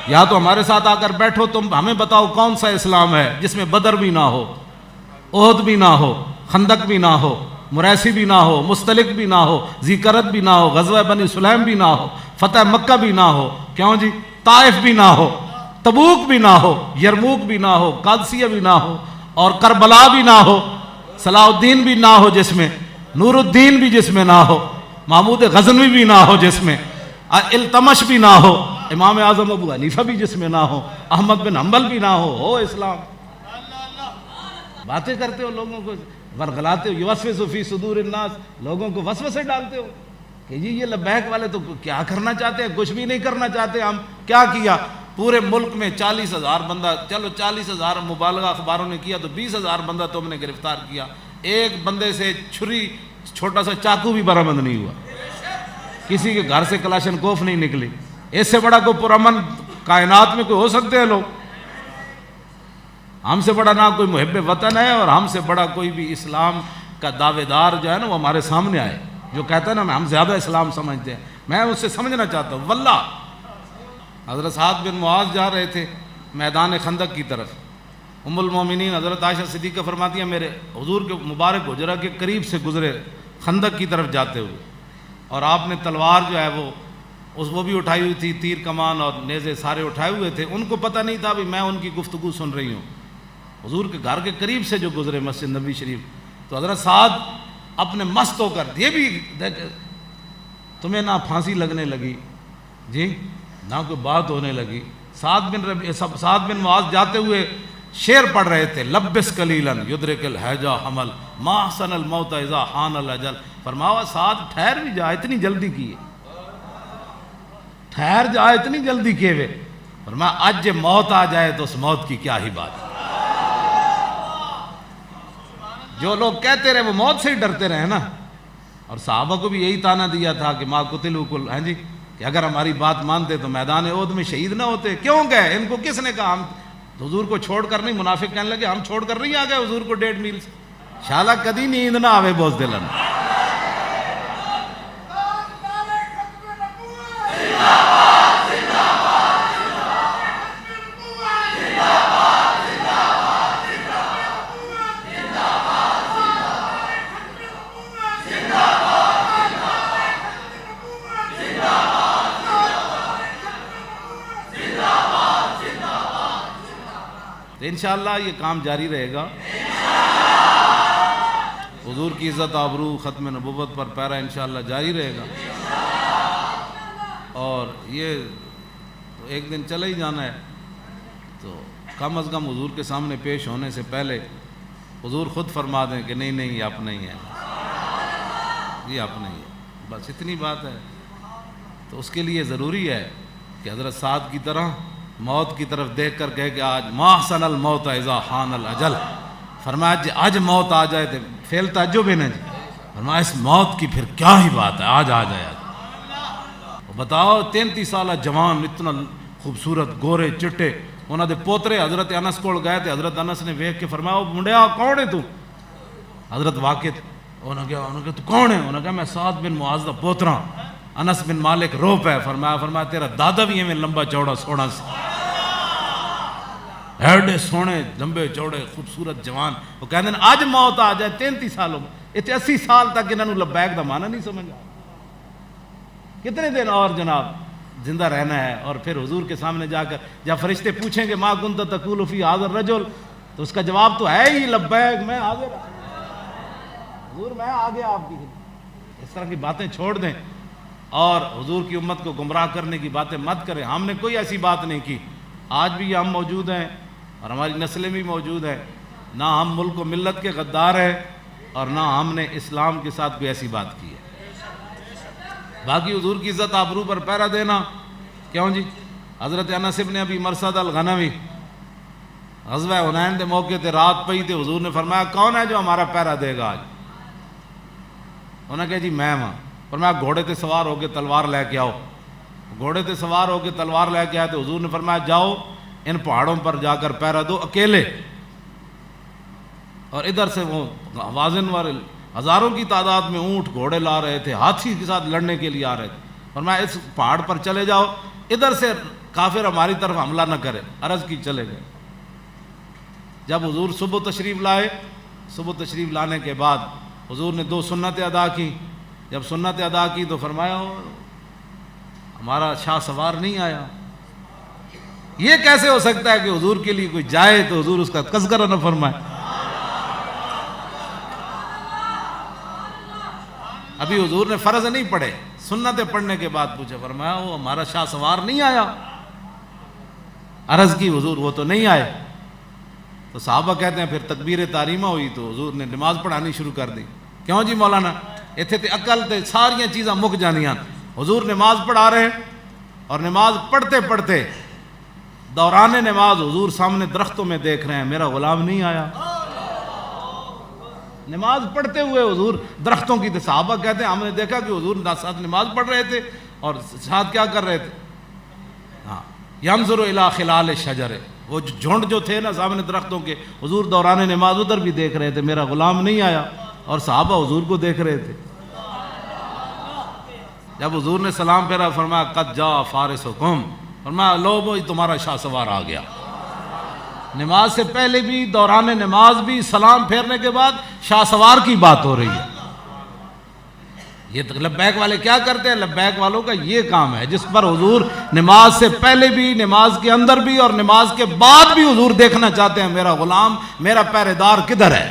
یا تو ہمارے ساتھ آ کر بیٹھو, تم ہمیں بتاؤ کون سا اسلام ہے جس میں بدر بھی نہ ہو, احد بھی نہ ہو, خندق بھی نہ ہو, مریسی بھی نہ ہو, مستلق بھی نہ ہو, ذیکرت بھی نہ ہو, غزوہ بنی سلیم بھی نہ ہو, فتح مکہ بھی نہ ہو, کیوں جی طائف بھی نہ ہو, تبوک بھی نہ ہو, یرموک بھی نہ ہو, قادسیہ بھی نہ ہو, اور کربلا بھی نہ ہو, صلاح الدین بھی نہ ہو جس میں, نور الدین بھی جس میں نہ ہو, محمود غزنوی بھی نہ ہو جس میں, التمش بھی نہ ہو, امام اعظم ابو حنیفہ بھی جس میں نہ ہو, احمد بن حنبل بھی نہ ہو اسلام. باتیں کرتے ہو, لوگوں کو ورغلاتے ہو, یوسوس فی صدور الناس, لوگوں کو وسوسے ڈالتے ہو کہ جی یہ لبیک والے تو کیا کرنا چاہتے ہیں, کچھ بھی نہیں کرنا چاہتے. ہم کیا کیا, پورے ملک میں 40,000 بندہ, چلو 40,000 مبالغہ اخباروں نے کیا تو 20,000 بندہ تم نے گرفتار کیا. ایک بندے سے چھری چھوٹا سا چاقو بھی برآمد نہیں ہوا, کسی کے گھر سے کلاشن کوف نہیں نکلی. اس سے بڑا کوئی پرامن کائنات میں کوئی ہو سکتے ہیں لوگ؟ ہم سے بڑا نہ کوئی محب وطن ہے, اور ہم سے بڑا کوئی بھی اسلام کا دعوے دار جو ہے نا وہ ہمارے سامنے آئے, جو کہتا ہے نا ہم زیادہ اسلام سمجھتے ہیں. میں اس سے سمجھنا چاہتا ہوں. واللہ حضرت سعد بن معاذ جا رہے تھے میدان خندق کی طرف. ام المومنین حضرت عائشہ صدیقہ فرماتی ہیں میرے حضور کے مبارک حجرہ کے قریب سے گزرے خندق کی طرف جاتے ہوئے, اور آپ نے تلوار جو ہے وہ بھی اٹھائی ہوئی تھی, تیر کمان اور نیزے سارے اٹھائے ہوئے تھے. ان کو پتہ نہیں تھا بھی میں ان کی گفتگو سن رہی ہوں. حضور کے گھر کے قریب سے جو گزرے مسجد نبی شریف, تو حضرت سعد اپنے مست ہو کر, یہ بھی تمہیں نہ پھانسی لگنے لگی جی, نہ کوئی بات ہونے لگی. سعد بن معاذ جاتے ہوئے شعر پڑھ رہے تھے, لبس قلیلاً یدرک الحیجہ حمل ما احسن الموت اذا حان الاجل. فرمایا سعد ٹھہر بھی جا, اتنی جلدی کیے, ٹھہر جا, اتنی جلدی کیے ہوئے. فرمایا آج جب موت آ جائے تو اس موت کی کیا ہی بات ہے. جو لوگ کہتے رہے وہ موت سے ہی ڈرتے رہے نا, اور صحابہ کو بھی یہی تانا دیا تھا کہ ما قتلوا کل, ہیں جی, کہ اگر ہماری بات مانتے تو میدان احد میں شہید نہ ہوتے. کیوں گئے, ان کو کس نے کہا؟ ہم حضور کو چھوڑ کر نہیں, منافق کہنے لگے ہم چھوڑ کر نہیں آ گئے حضور کو 1.5 میل سے. شالا کدی نیند نہ آوے بوز دلن. انشاءاللہ یہ کام جاری رہے گا. حضور کی عزت آبرو ختم نبوت پر پیرا انشاءاللہ جاری رہے گا. اور یہ تو ایک دن چلا ہی جانا ہے, تو کم از کم حضور کے سامنے پیش ہونے سے پہلے حضور خود فرما دیں کہ نہیں یہ اپنا ہی ہے, یہ اپنا ہی ہے, بس اتنی بات ہے. تو اس کے لیے ضروری ہے کہ حضرت سعد کی طرح موت کی طرف دیکھ کر کہے کہ آج ما احسن الموت اذا حان الاجل. فرمایا آج موت آ جائے تو فعل تعجب ہے نا جی, فرمایا اس موت کی پھر کیا ہی بات ہے, آج آ جائے. بتاؤ 33 سالہ جوان اتنا خوبصورت گورے چٹے انہوں دے پوترے حضرت انس کول گئے تھے. حضرت انس نے ویکھ کے فرمایا او منڈیا کون ہے تو؟ حضرت واقف انہوں نے کہا تو کون ہے؟ انہوں نے کہا میں سعد بن معاذ دا پوترا. انس بن مالک رو پہ فرمایا تیرا دادا بھی ایویں لمبا چوڑا سونا سی, ایڈے سونے لمبے چوڑے خوبصورت جوان. وہ کہتے ہیں اج موت آ جائے 33 سالوں میں, اتنے 80 سال تک انہوں نے لبیک دا معنی نہیں سمجھا. کتنے دن اور جناب زندہ رہنا ہے؟ اور پھر حضور کے سامنے جا کر جب فرشتے پوچھیں گے ما کنت تقول فی ھذا الرجل, تو اس کا جواب تو ہے ہی لبیک, میں حاضر حضور, میں آ گیا آپ کی. اس طرح کی باتیں چھوڑ دیں اور حضور کی امت کو گمراہ کرنے کی باتیں مت کریں. ہم نے کوئی ایسی بات نہیں کی, آج بھی ہم موجود ہیں اور ہماری نسلیں بھی موجود ہیں. نہ ہم ملک و ملت کے غدار ہیں اور نہ ہم نے اسلام کے ساتھ کوئی ایسی بات کی ہے. باقی حضور کی عزت آبرو پر پہرا دینا کیوں جی؟ حضرت انس بن ابی مرثد الغنوی غزوہ حنین کے موقع تے رات پئی تے حضور نے فرمایا کون ہے جو ہمارا پہرا دے گا آج؟ انہوں نے کہا جی میں ہاں. فرمایا گھوڑے تے سوار ہو کے تلوار لے کے آؤ. گھوڑے تے سوار ہو کے تلوار لے کے آئے تو حضور نے فرمایا جاؤ ان پہاڑوں پر جا کر پہرا دو اکیلے. اور ادھر سے وہ وازن والے ہزاروں کی تعداد میں اونٹ گھوڑے لا رہے تھے, ہاتھی کے ساتھ لڑنے کے لیے آ رہے تھے. فرمایا اس پہاڑ پر چلے جاؤ, ادھر سے کافر ہماری طرف حملہ نہ کرے. عرض کی چلے گئے. جب حضور صبح تشریف لائے, صبح تشریف لانے کے بعد حضور نے 2 سنتیں ادا کی. جب سنتیں ادا کی تو فرمایا ہمارا شاہ سوار نہیں آیا. یہ کیسے ہو سکتا ہے کہ حضور کے لیے کوئی جائے تو حضور اس کا تذکرہ نہ فرمائے؟ ابھی حضور نے فرض نہیں پڑھے, سنتیں پڑھنے کے بعد پوچھا, فرمایا وہ ہمارا شاہ سوار نہیں آیا. عرض کی حضور وہ تو نہیں آئے. تو صحابہ کہتے ہیں پھر تکبیر تحریمہ ہوئی تو حضور نے نماز پڑھانی شروع کر دی. کیوں جی مولانا اتنے تے عقل تے ساریاں چیزاں مک جانیاں. حضور نماز پڑھا رہے اور نماز پڑھتے پڑھتے دوران نماز حضور سامنے درختوں میں دیکھ رہے ہیں میرا غلام نہیں آیا. نماز پڑھتے ہوئے حضور درختوں کی, صحابہ کہتے ہیں ہم نے دیکھا کہ حضور ساتھ نماز پڑھ رہے تھے اور ساتھ کیا کر رہے تھے, ہاں ینظر الی خلال الشجر, وہ جھنڈ جو تھے نا سامنے درختوں کے, حضور دوران نماز ادھر بھی دیکھ رہے تھے میرا غلام نہیں آیا, اور صحابہ حضور کو دیکھ رہے تھے. جب حضور نے سلام پھیرا فرمایا قد جاء فارسکم, فرمایا لو وہ تمہارا شاہ سوار آ گیا. نماز سے پہلے بھی, دوران نماز بھی, سلام پھیرنے کے بعد شاہ سوار کی بات ہو رہی ہے. یہ لبیک والے کیا کرتے ہیں؟ لبیک والوں کا یہ کام ہے جس پر حضور نماز سے پہلے بھی, نماز کے اندر بھی اور نماز کے بعد بھی حضور دیکھنا چاہتے ہیں میرا غلام, میرا پہرے دار کدھر ہے.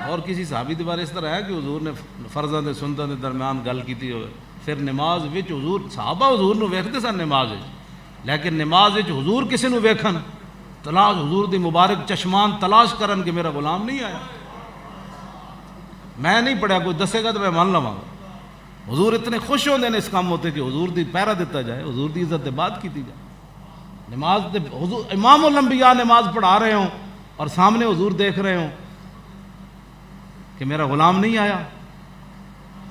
اور کسی صحابی کے بارے اس طرح ہے کہ حضور نے فرضاں تے سنتاں دے درمیان گل کیتی ہوئے, پھر نماز وچ حضور صحابہ حضور نو ویکھدے سن نماز وچ, لیکن نماز وچ حضور کسی نو ویکھن تلاش, حضور دی مبارک چشمان تلاش کرن کہ میرا غلام نہیں آیا. میں نہیں پڑھیا, کوئی دسے گا تو میں مان لواں گا. حضور اتنے خوش ہوندے نے اس کام ہوتے کہ حضور دی پہرا دیتا جائے, حضور دی عزت بات کیتی جائے. نماز تے حضور امام الانبیاء نماز پڑھا رہے ہوں اور سامنے حضور دیکھ رہے ہوں کہ میرا غلام نہیں آیا.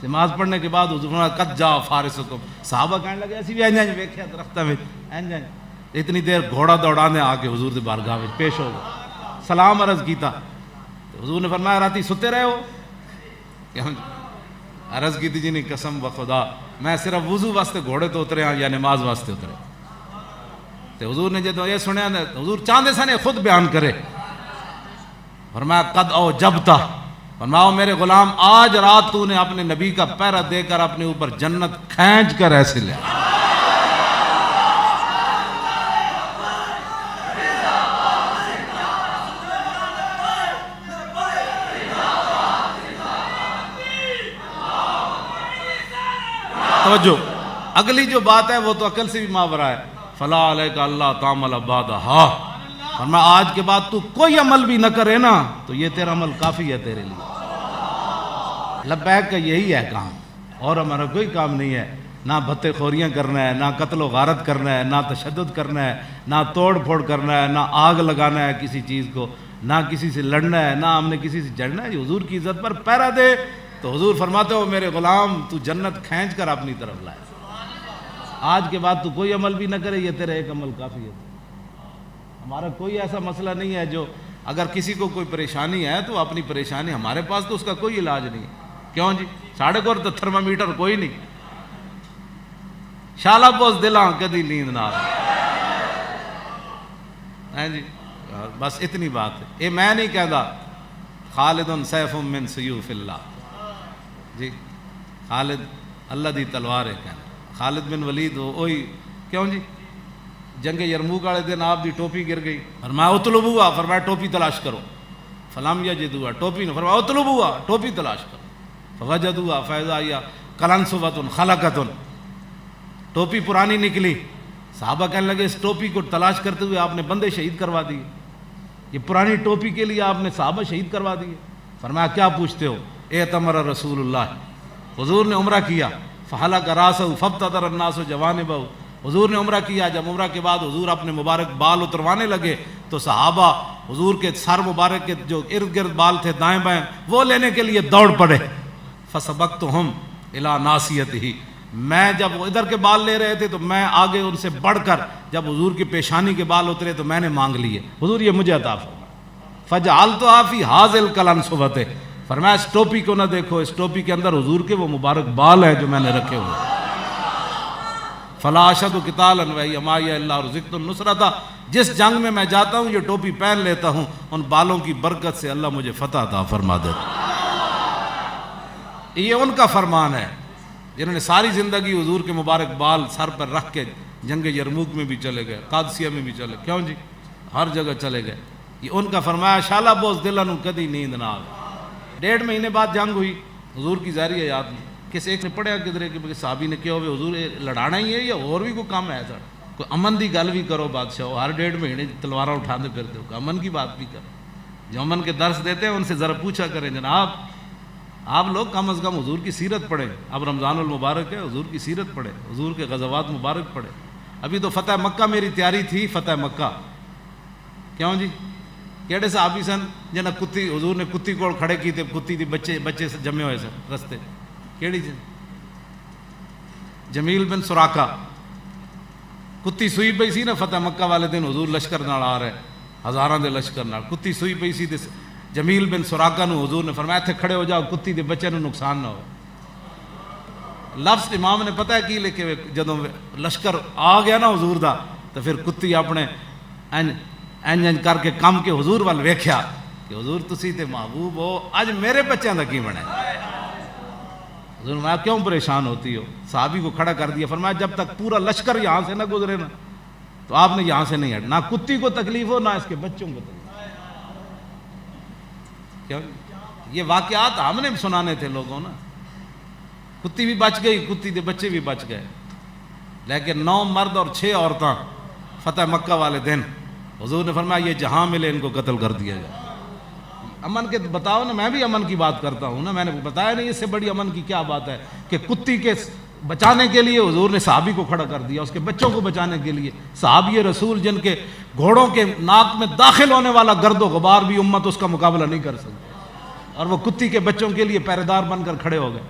نماز پڑھنے کے بعد حضور نے قد جاء فارسکم, صحابہ کہنے لگے اسی بھی انج ویکھیا درختاں وچ انج. اتنی دیر گھوڑا دوڑانے آ کے حضور دی بارگاہ وچ پیش ہو گئے, سلام عرض کیتا تو حضور نے فرمایا راتی ستے رہے ہو؟ عرض کی تھی جی نہیں قسم بخدا میں صرف وضو واسطے گھوڑے تو اترے ہاں یا نماز واسطے اترے. تو حضور نے جب یہ سنیا حضور چاہتے سن خود بیان کرے, فرمایا قد او جب تھا, فرماؤ میرے غلام آج رات تو نے اپنے نبی کا پہرا دے کر اپنے اوپر جنت کھینچ کر ایسے لیا. توجہ, اگلی جو بات ہے وہ تو عقل سے بھی ماورا ہے. فلا علیک اللہ تعمل بعدہا, فرمایا آج کے بعد تو کوئی عمل بھی نہ کرے نا تو یہ تیرا عمل کافی ہے تیرے لیے. لبیک کا یہی ہے کام, اور ہمارا کوئی کام نہیں ہے. نہ بھتے خوریاں کرنا ہے, نہ قتل و غارت کرنا ہے, نہ تشدد کرنا ہے, نہ توڑ پھوڑ کرنا ہے, نہ آگ لگانا ہے کسی چیز کو, نہ کسی سے لڑنا ہے, نہ ہم نے کسی سے جڑنا ہے. حضور کی عزت پر پہرا دے تو حضور فرماتے ہو میرے غلام تو جنت کھینچ کر اپنی طرف لائے، آج کے بعد تو کوئی عمل بھی نہ کرے، یہ تیرا ایک عمل کافی ہے۔ ہمارا کوئی ایسا مسئلہ نہیں ہے جو اگر کسی کو کوئی پریشانی ہے تو اپنی پریشانی، ہمارے پاس تو اس کا کوئی علاج نہیں ہے۔ کیوں جی؟ ساڑھے کو تو تھرمامیٹر کوئی نہیں، شالا پوس دلاں کدی نیند نہ آئے جی، بس اتنی بات ہے۔ یہ میں نہیں کہتا خالد سیف من سیوف اللہ، جی خالد اللہ دی تلوار ہے کہنا، خالد بن ولید وہی، کیوں جی؟ جنگ یرموک والے دن آپ دی ٹوپی گر گئی، فرمایا اطلبوها، فرمایا ٹوپی تلاش کرو، فلم یجدوها، ٹوپی نے فرمایا اطلبوها، ٹوپی تلاش کرو، فوجدوها فاذا هي قلنسوۃ خلقۃ، ٹوپی پرانی نکلی، صحابہ کہنے لگے اس ٹوپی کو تلاش کرتے ہوئے آپ نے بندے شہید کروا دیے، یہ پرانی ٹوپی کے لیے آپ نے صحابہ شہید کروا دیے۔ فرمایا کیا پوچھتے ہو؟ اعتمر رسول اللہ، حضور نے عمرہ کیا، فحلق راسہ فابتدر الناس جوانبہ، حضور نے عمرہ کیا، جب عمرہ کے بعد حضور اپنے مبارک بال اتروانے لگے تو صحابہ حضور کے سر مبارک کے جو ارد گرد بال تھے دائیں بائیں وہ لینے کے لیے دوڑ پڑے، فسبقتہم الی ناصیتہ، میں جب وہ ادھر کے بال لے رہے تھے تو میں آگے ان سے بڑھ کر جب حضور کی پیشانی کے بال اترے تو میں نے مانگ لیے، حضور یہ مجھے عطا فرمائے، فجعلتها فی ھذا القلنسوۃ، فرمایا اس ٹوپی کو نہ دیکھو، اس ٹوپی کے اندر حضور کے وہ مبارک بال ہیں جو میں نے رکھے ہوئے، فلا اشد قتالا وہی معی الا رزقت النصرۃ، جس جنگ میں جاتا ہوں یہ ٹوپی پہن لیتا ہوں، ان بالوں کی برکت سے اللہ مجھے فتح عطا فرما دیتا۔ یہ ان کا فرمان ہے جنہوں نے ساری زندگی حضور کے مبارک بال سر پر رکھ کے جنگ یرموک میں بھی چلے گئے، قادسیہ میں بھی چلے، کیوں جی ہر جگہ چلے گئے، یہ ان کا فرمایا شالا بوز دلن کدی نیند نہ آئے۔ 1.5 مہینے بعد جنگ ہوئی حضور کی ظاہری حیات میں، کس ایک نے پڑھیا کدھرے کہ صحابی نے کیا ہوئے حضور لڑانا ہی ہے یا اور بھی کوئی کام ہے سر، کوئی امن دی گل بھی کرو بادشاہ، ہر 1.5 مہینے تلواریں اٹھاتے پھرتے ہو، امن کی بات بھی کرو، جو امن کے درس دیتے ہیں ان سے ذرا پوچھا کریں جناب آپ لوگ کم از کم حضور کی سیرت پڑھیں، اب رمضان المبارک ہے حضور کی سیرت پڑھیں، حضور کے غزوات مبارک پڑھیں۔ ابھی تو فتح مکہ میری تیاری تھی، فتح مکہ، کیوں جی کیڑے صحابی سن جنہیں کتی حضور نے کتی کو کھڑے کی تھے، کتی تھی بچے سے جمے ہوئے سن رستے، کیڑی جی جمیل بن سراقہ، کتی سوئی پئی سی نا فتح مکہ والے دن حضور لشکر نال آ رہے ہزاراں دے لشکر نال، کتی سوئی پئی سی تے جمیل بن سراقہ نو حضور نے فرمایا تھے کھڑے ہو جاؤ کتی دے بچے نو نقصان نہ ہو۔ لفظ امام نے پتہ ہے کی لکھے ہوئے، جدوں لشکر آ گیا نا حضور دا تو پھر کتی اپنے انج کر کے کم کے حضور وال ویکھیا کہ حضور تسی تے محبوب ہو، اج میرے بچیاں دا کی بنے؟ حضور نے فرمایا کیوں پریشان ہوتی ہو؟ صحابی کو کھڑا کر دیا، فرمایا جب تک پورا لشکر یہاں سے نہ گزرے نا تو آپ نے یہاں سے نہیں ہٹ، نہ کتی کو تکلیف ہو نہ اس کے بچوں کو تکلیف۔ یہ واقعات ہم نے سنانے تھے لوگوں نا، کتی بھی بچ گئی، کتی دے بچے بھی بچ گئے، لیکن 9 مرد اور 6 عورتاں فتح مکہ والے دن حضور نے فرمایا یہ جہاں ملے ان کو قتل کر دیا جائے۔ امن کے بتاؤ نا، میں بھی امن کی بات کرتا ہوں نا، میں نے بتایا نہیں اس سے بڑی امن کی کیا بات ہے کہ کتی کے بچانے کے لیے حضور نے صحابی کو کھڑا کر دیا، اس کے بچوں کو بچانے کے لیے، صحابی رسول جن کے گھوڑوں کے ناک میں داخل ہونے والا گرد و غبار بھی امت اس کا مقابلہ نہیں کر سکتی، اور وہ کتی کے بچوں کے لیے پہرے دار بن کر کھڑے ہو گئے۔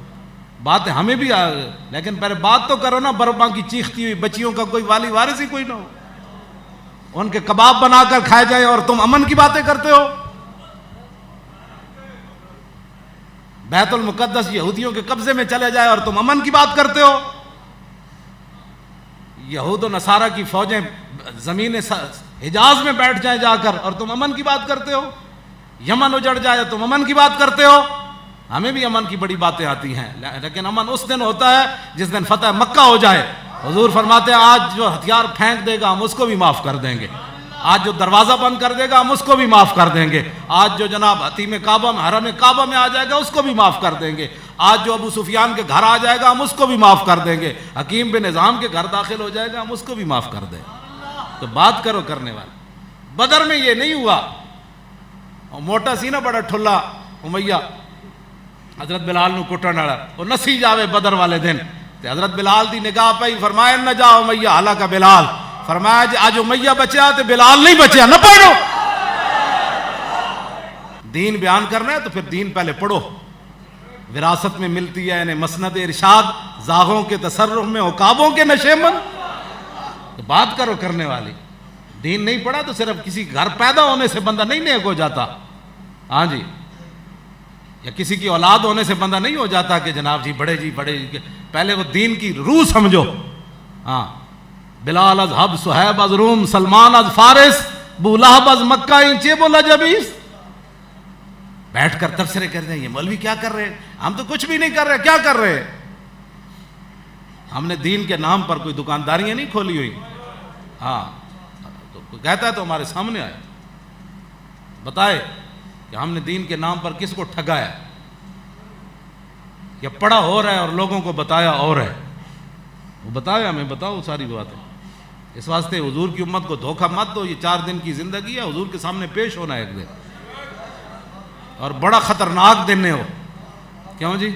بات ہمیں بھی آ گئی، لیکن پہلے بات تو کرو نا، برباں کی چیختی ہوئی بچیوں کا کوئی والی وارث ہی کوئی نہ ہو، ان کے کباب بنا کر کھائے جائے اور تم امن کی باتیں کرتے ہو۔ بیت المقدس یہودیوں کے قبضے میں چلے جائے اور تم امن کی بات کرتے ہو۔ یہود و نصارہ کی فوجیں زمین حجاز میں بیٹھ جائیں جا کر اور تم امن کی بات کرتے ہو۔ یمن اجڑ جائے تم امن کی بات کرتے ہو۔ ہمیں بھی امن کی بڑی باتیں آتی ہیں، لیکن امن اس دن ہوتا ہے جس دن فتح مکہ ہو جائے۔ حضور فرماتے ہیں آج جو ہتھیار پھینک دے گا ہم اس کو بھی معاف کر دیں گے، آج جو دروازہ بند کر دے گا ہم اس کو بھی معاف کر دیں گے، آج جو جناب حتیم کعبہ میں حرم کعبہ میں آ جائے گا اس کو بھی معاف کر دیں گے، آج جو ابو سفیان کے گھر آ جائے گا ہم اس کو بھی معاف کر دیں گے، حکیم بن نظام کے گھر داخل ہو جائے گا ہم اس کو بھی معاف کر دیں گے۔ تو بات کرو کرنے والے۔ بدر میں یہ نہیں ہوا، موٹا سی نا بڑا ٹھلا امیہ حضرت بلال نو کٹن والا، وہ نسی جاوے بدر والے دن تے حضرت بلال دی نگاہ پئی، فرمایا نہ جا امیہ ہلاکا بلال، فرمایا جی آج امیہ بچیا تے بلال نہیں بچیا، نہ پڑھو۔ دین بیان کرنا ہے تو پھر دین پہلے پڑھو، وراثت میں ملتی ہے انہیں مسند ارشاد، زاغوں کے تصرف میں عقابوں کے نشیمن. تو بات کرو کرنے والی. دین نہیں پڑھا تو صرف کسی گھر پیدا ہونے سے بندہ نہیں نیک ہو جاتا. ہاں جی، یا کسی کی اولاد ہونے سے بندہ نہیں ہو جاتا کہ جناب جی بڑے جی. پہلے وہ دین کی روح سمجھو. ہاں، بلال از حب، صہیب از روم، سلمان از فارس، ابو لہب از مکہ، ان چیب الجبیس. بیٹھ کر تبصرے کر رہے ہیں یہ مولوی کیا کر رہے ہیں؟ ہم تو کچھ بھی نہیں کر رہے. کیا کر رہے ہیں؟ ہم نے دین کے نام پر کوئی دکانداریاں نہیں کھولی ہوئی. ہاں، تو کہتا ہے تو ہمارے سامنے آئے بتائے کہ ہم نے دین کے نام پر کس کو ٹھگایا، یا پڑھا ہو رہا ہے اور لوگوں کو بتایا اور ہے. وہ بتایا ہمیں، بتاؤ ساری باتیں. اس واسطے حضور کی امت کو دھوکہ مت دو. یہ 4 دن کی زندگی ہے، حضور کے سامنے پیش ہونا ہے ایک دن، اور بڑا خطرناک دن ہے وہ. کیوں جی؟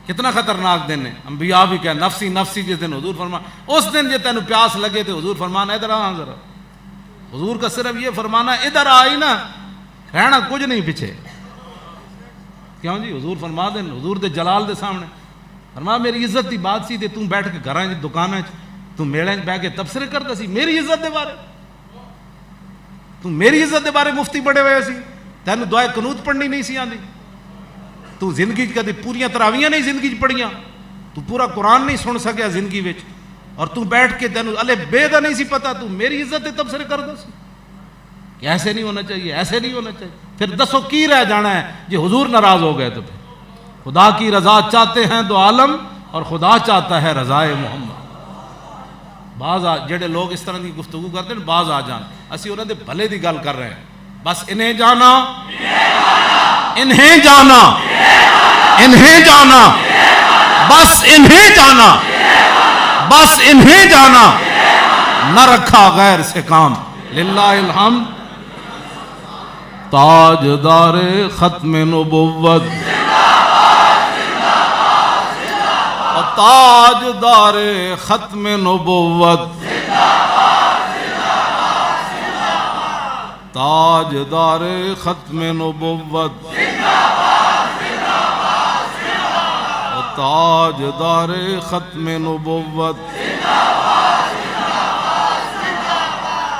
کتنا خطرناک دن ہے. انبیاء بھی کہے نفسی نفسی. جس دن حضور فرمان اس دن جے تینوں پیاس لگے تو حضور فرمانا ادھر آ ذرا. حضور کا صرف یہ فرمانا ادھر آئی نا، رہنا کچھ نہیں پیچھے. کیوں جی؟ حضور فرما دیں حضور دے جلال دے سامنے فرما میری عزت دی بات سی تے توں بیٹھ کے گھراں دی دکاناں وچ توں میڑے وچ بیٹھ کے تبصرے کردا سی میری عزت دے بارے. توں میری عزت دے بارے مفتی بڑے ہوئے سی. تینوں دعائے قنوت پڑھنی نہیں سی آندی. تو زندگی کدی پوریاں تراویاں نہیں زندگی پڑھیاں. تو پورا قرآن نہیں سن سکیا زندگی وچ، اور تو بیٹھ کے تینوں الف بے دا نہیں سی پتا. تو میری عزت دے تبصرے کردا سی کہ ایسے نہیں ہونا چاہیے، ایسے نہیں ہونا چاہیے. پھر دسو کی رہ جانا ہے جی حضور ناراض ہو گئے تو پھر خدا کی رضا چاہتے ہیں دو عالم، اور خدا چاہتا ہے رضائے محمد. بعض جڑے لوگ اس طرح کی گفتگو کرتے ہیں بعض آ جان، اسی انہوں دے بھلے دی گل کر رہے ہیں. بس انہیں جانا، انہیں جانا، انہیں جانا، بس انہیں جانا، بس انہیں جانا، نہ رکھا غیر سے کام. للہ الحمد. تاجدار ختم نبوت، تاجدار ختم نبوت، تاجدار ختم نبوت، تاجدار ختم نبوت.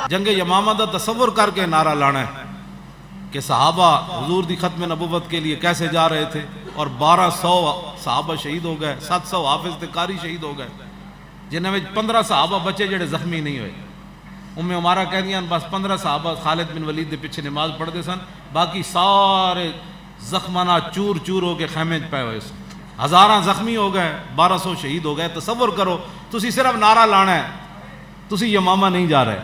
جنگ یمامہ دا تصور کر کے نعرہ لانا ہے کہ صحابہ حضور دی ختم نبوت کے لیے کیسے جا رہے تھے، اور 1200 صحابہ شہید ہو گئے، 700 حافظ تے قاری شہید ہو گئے، جنہیں میں 15 صحابہ بچے جڑے زخمی نہیں ہوئے. عمارہ کہدیاں بس 15 صحابہ خالد بن ولید دے پیچھے نماز پڑھتے سن، باقی سارے زخمانہ چور چور ہو کے خیمے پے ہوئے سن. ہزاراں زخمی ہو گئے، 1200 شہید ہو گئے. تصور کرو تسی صرف نعرہ لانا ہے، تسی یمامہ نہیں جا رہے.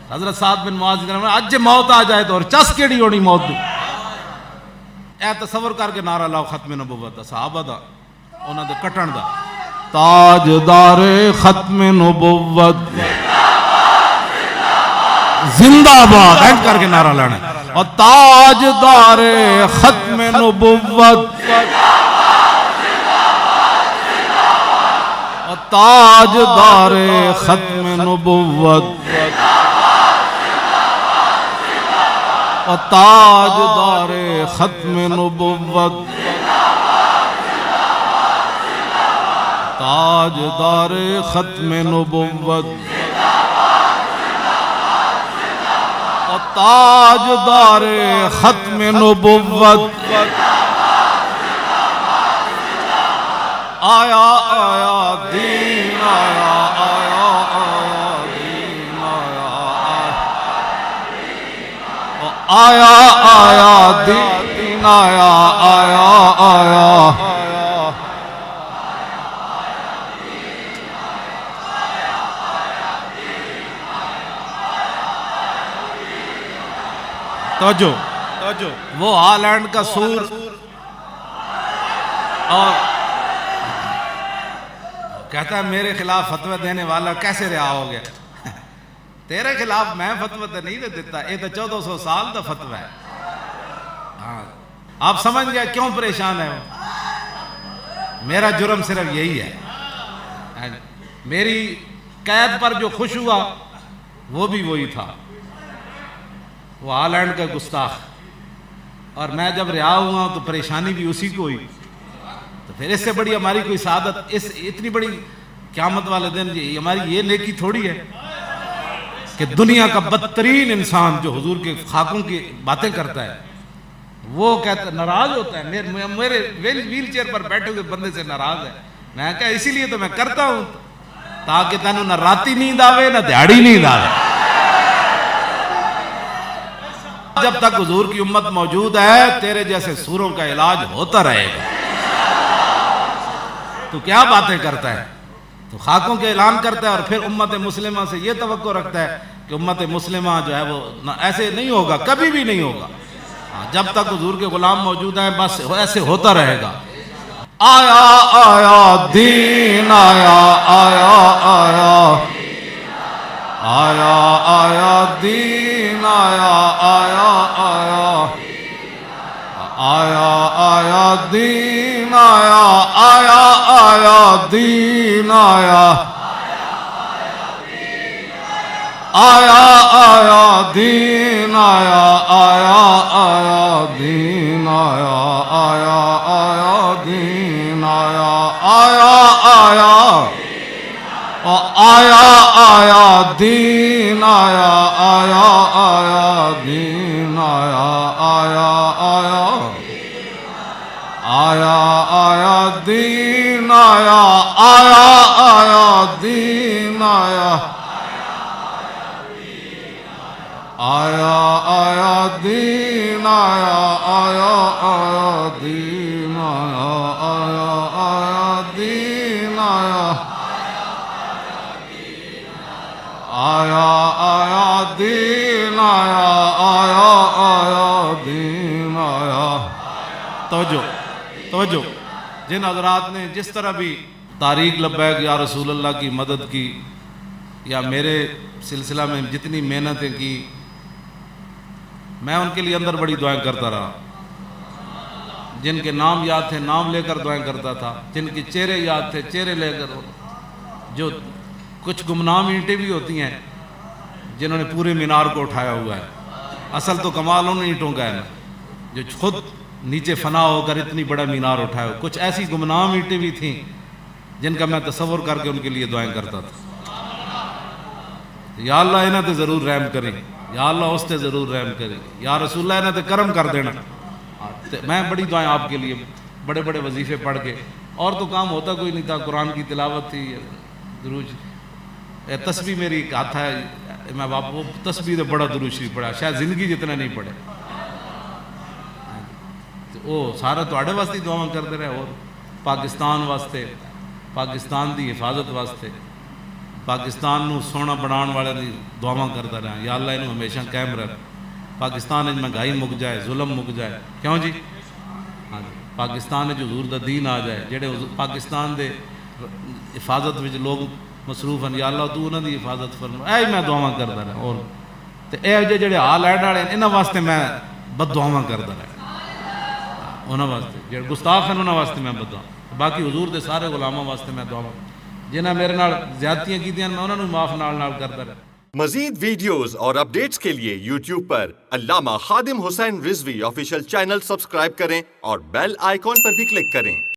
حضرت سعد بن معاذ اج موت آ جائے تو اور چس کیڑی ہونی موت دی. اے تصور کر کے نعرہ لاؤ ختم نبوت دا، صحابہ دا، انہاں دے کٹن دا. تاجدار ختم نبوت زندہ باد ایڈ کر کے نعرہ لانا ہے. اور تاجدار ختم نبوت، اور تاجدار ختم نبوت، اور تاجدار ختم نبوت، تاجدار ختم نبوت، اور تاجدار ختم نبوت. آیا آیا دین آیا، آیا آیا دین آیا، آیا آیا دین آیا، آیا آیا. توجہ، وہ ہالینڈ کا سور اور کہتا ہے میرے خلاف فتوی دینے والا کیسے رہا ہو گیا. تیرے خلاف میں فتوی تو نہیں دیتا، یہ تو 1400 سال کا فتوی ہے. ہاں آپ سمجھ گئے کیوں پریشان ہے. میرا جرم صرف یہی ہے، میری قید پر جو خوش ہوا وہ بھی وہی تھا، وہ ہالینڈ کا گستاخ. اور میں جب رہا ہوا تو پریشانی بھی اسی کو ہوئی. تو پھر اس سے بڑی ہماری کوئی سعادت، اس اتنی بڑی قیامت والے دن ہماری یہ نیکی تھوڑی ہے کہ دنیا کا بدترین انسان جو حضور کے خاکوں کی باتیں کرتا ہے وہ کہتا ناراض ہوتا ہے، میرے ویل چیئر پر بیٹھے ہوئے بندے سے ناراض ہے. میں کہا اسی لیے تو میں کرتا ہوں تاکہ تینوں نہ راتی نیند آوے نہ دیہاڑی نیند آوے. جب تک حضور کی امت موجود ہے تیرے جیسے سوروں کا علاج ہوتا رہے گا. تو کیا باتیں کرتا ہے، تو خاکوں کے اعلان کرتا ہے اور پھر امت مسلمہ سے یہ توقع رکھتا ہے کہ امت مسلمہ جو ہے وہ ایسے نہیں ہوگا، کبھی بھی نہیں ہوگا. جب تک حضور کے غلام موجود ہیں بس ایسے ہوتا رہے گا. آیا آیا دین آیا آیا آیا آیا آیا دین آیا آیا آیا آیا آیا دین آیا آیا آیا دین آیا آیا آیا دین آیا آیا آیا دین آیا آیا آیا دین آیا آیا آیا آیا آیا دین آیا آیا آیا دین آیا آیا آیا آیا آیا دین آیا آیا آیا دین آیا آیا آیا دین آیا آیا آیا دین آیا آیا آیا دین آیا آیا آیا دین آیا آیا آیا دین آیا. توجہ جن حضرات نے جس طرح بھی تاریخ لبیک یا رسول اللہ کی مدد کی یا میرے سلسلہ میں جتنی محنتیں کی، میں ان کے لیے اندر بڑی دعائیں کرتا رہا. جن کے نام یاد تھے نام لے کر دعائیں کرتا تھا، جن کے چہرے یاد تھے چہرے لے کر. جو کچھ گمنام اینٹیں بھی ہوتی ہیں جنہوں نے پورے مینار کو اٹھایا ہوا ہے، اصل تو کمال ان اینٹوں کا ہے نا جو خود نیچے فنا ہو کر اتنی بڑا مینار اٹھایا ہو. کچھ ایسی گمنام اینٹیں بھی تھیں جن کا میں تصور کر کے ان کے لیے دعائیں کرتا تھا. یا اللہ انہاں تے ضرور رحم کریں، یا اللہ اس تے ضرور رحم کریں، یا رسول اللہ انہاں تے کرم کر دینا. میں بڑی دعائیں آپ کے لیے، بڑے بڑے وظیفے پڑھ کے، اور تو کام ہوتا کوئی نہیں تھا. قرآن کی تلاوت تھی، دروج تسبیح میری ایک ہاتھ ہے، میں وہ تسبیح تو بڑا درود شریف پڑھا شاید زندگی جتنا نہیں پڑھے. وہ سارا تواڈے واسطے دعاواں کرتے رہے، اور پاکستان واسطے، پاکستان دی حفاظت واسطے، پاکستان نو سونا بناؤن والے دی دعاواں کرتا رہا. یا اللہ انہوں ہمیشہ قائم رکھ. پاکستان میں مہنگائی مک جائے، ظلم مک جائے. کیوں جی؟ ہاں جی، پاکستان جو حضور دا دین آ جائے، جڑے پاکستان دے حفاظت وچ لوگ مصروف ہیں، یا اللہ تو انہاں دی حفاظت فرما. اے میں دعاواں کرتا رہا. اور تے اے جڑے حال ایڈ والے انہاں واسطے میں بد دعاواں کرتا رہا. انہاں واسطے جڑے گستاخ ہیں انہاں واسطے میں بد دعا. باقی حضور دے سارے غلاماں واسطے میں دعاواں جنہاں میرے نال زیادتیاں کیتیاں میں انہاں نوں معاف نال کرتا رہا. مزید ویڈیوز اور اپڈیٹس کے لیے یوٹیوب پر علامہ Khadim Hussain Rizvi official channel subscribe کریں اور بیل آئیکن پر بھی کلک کریں.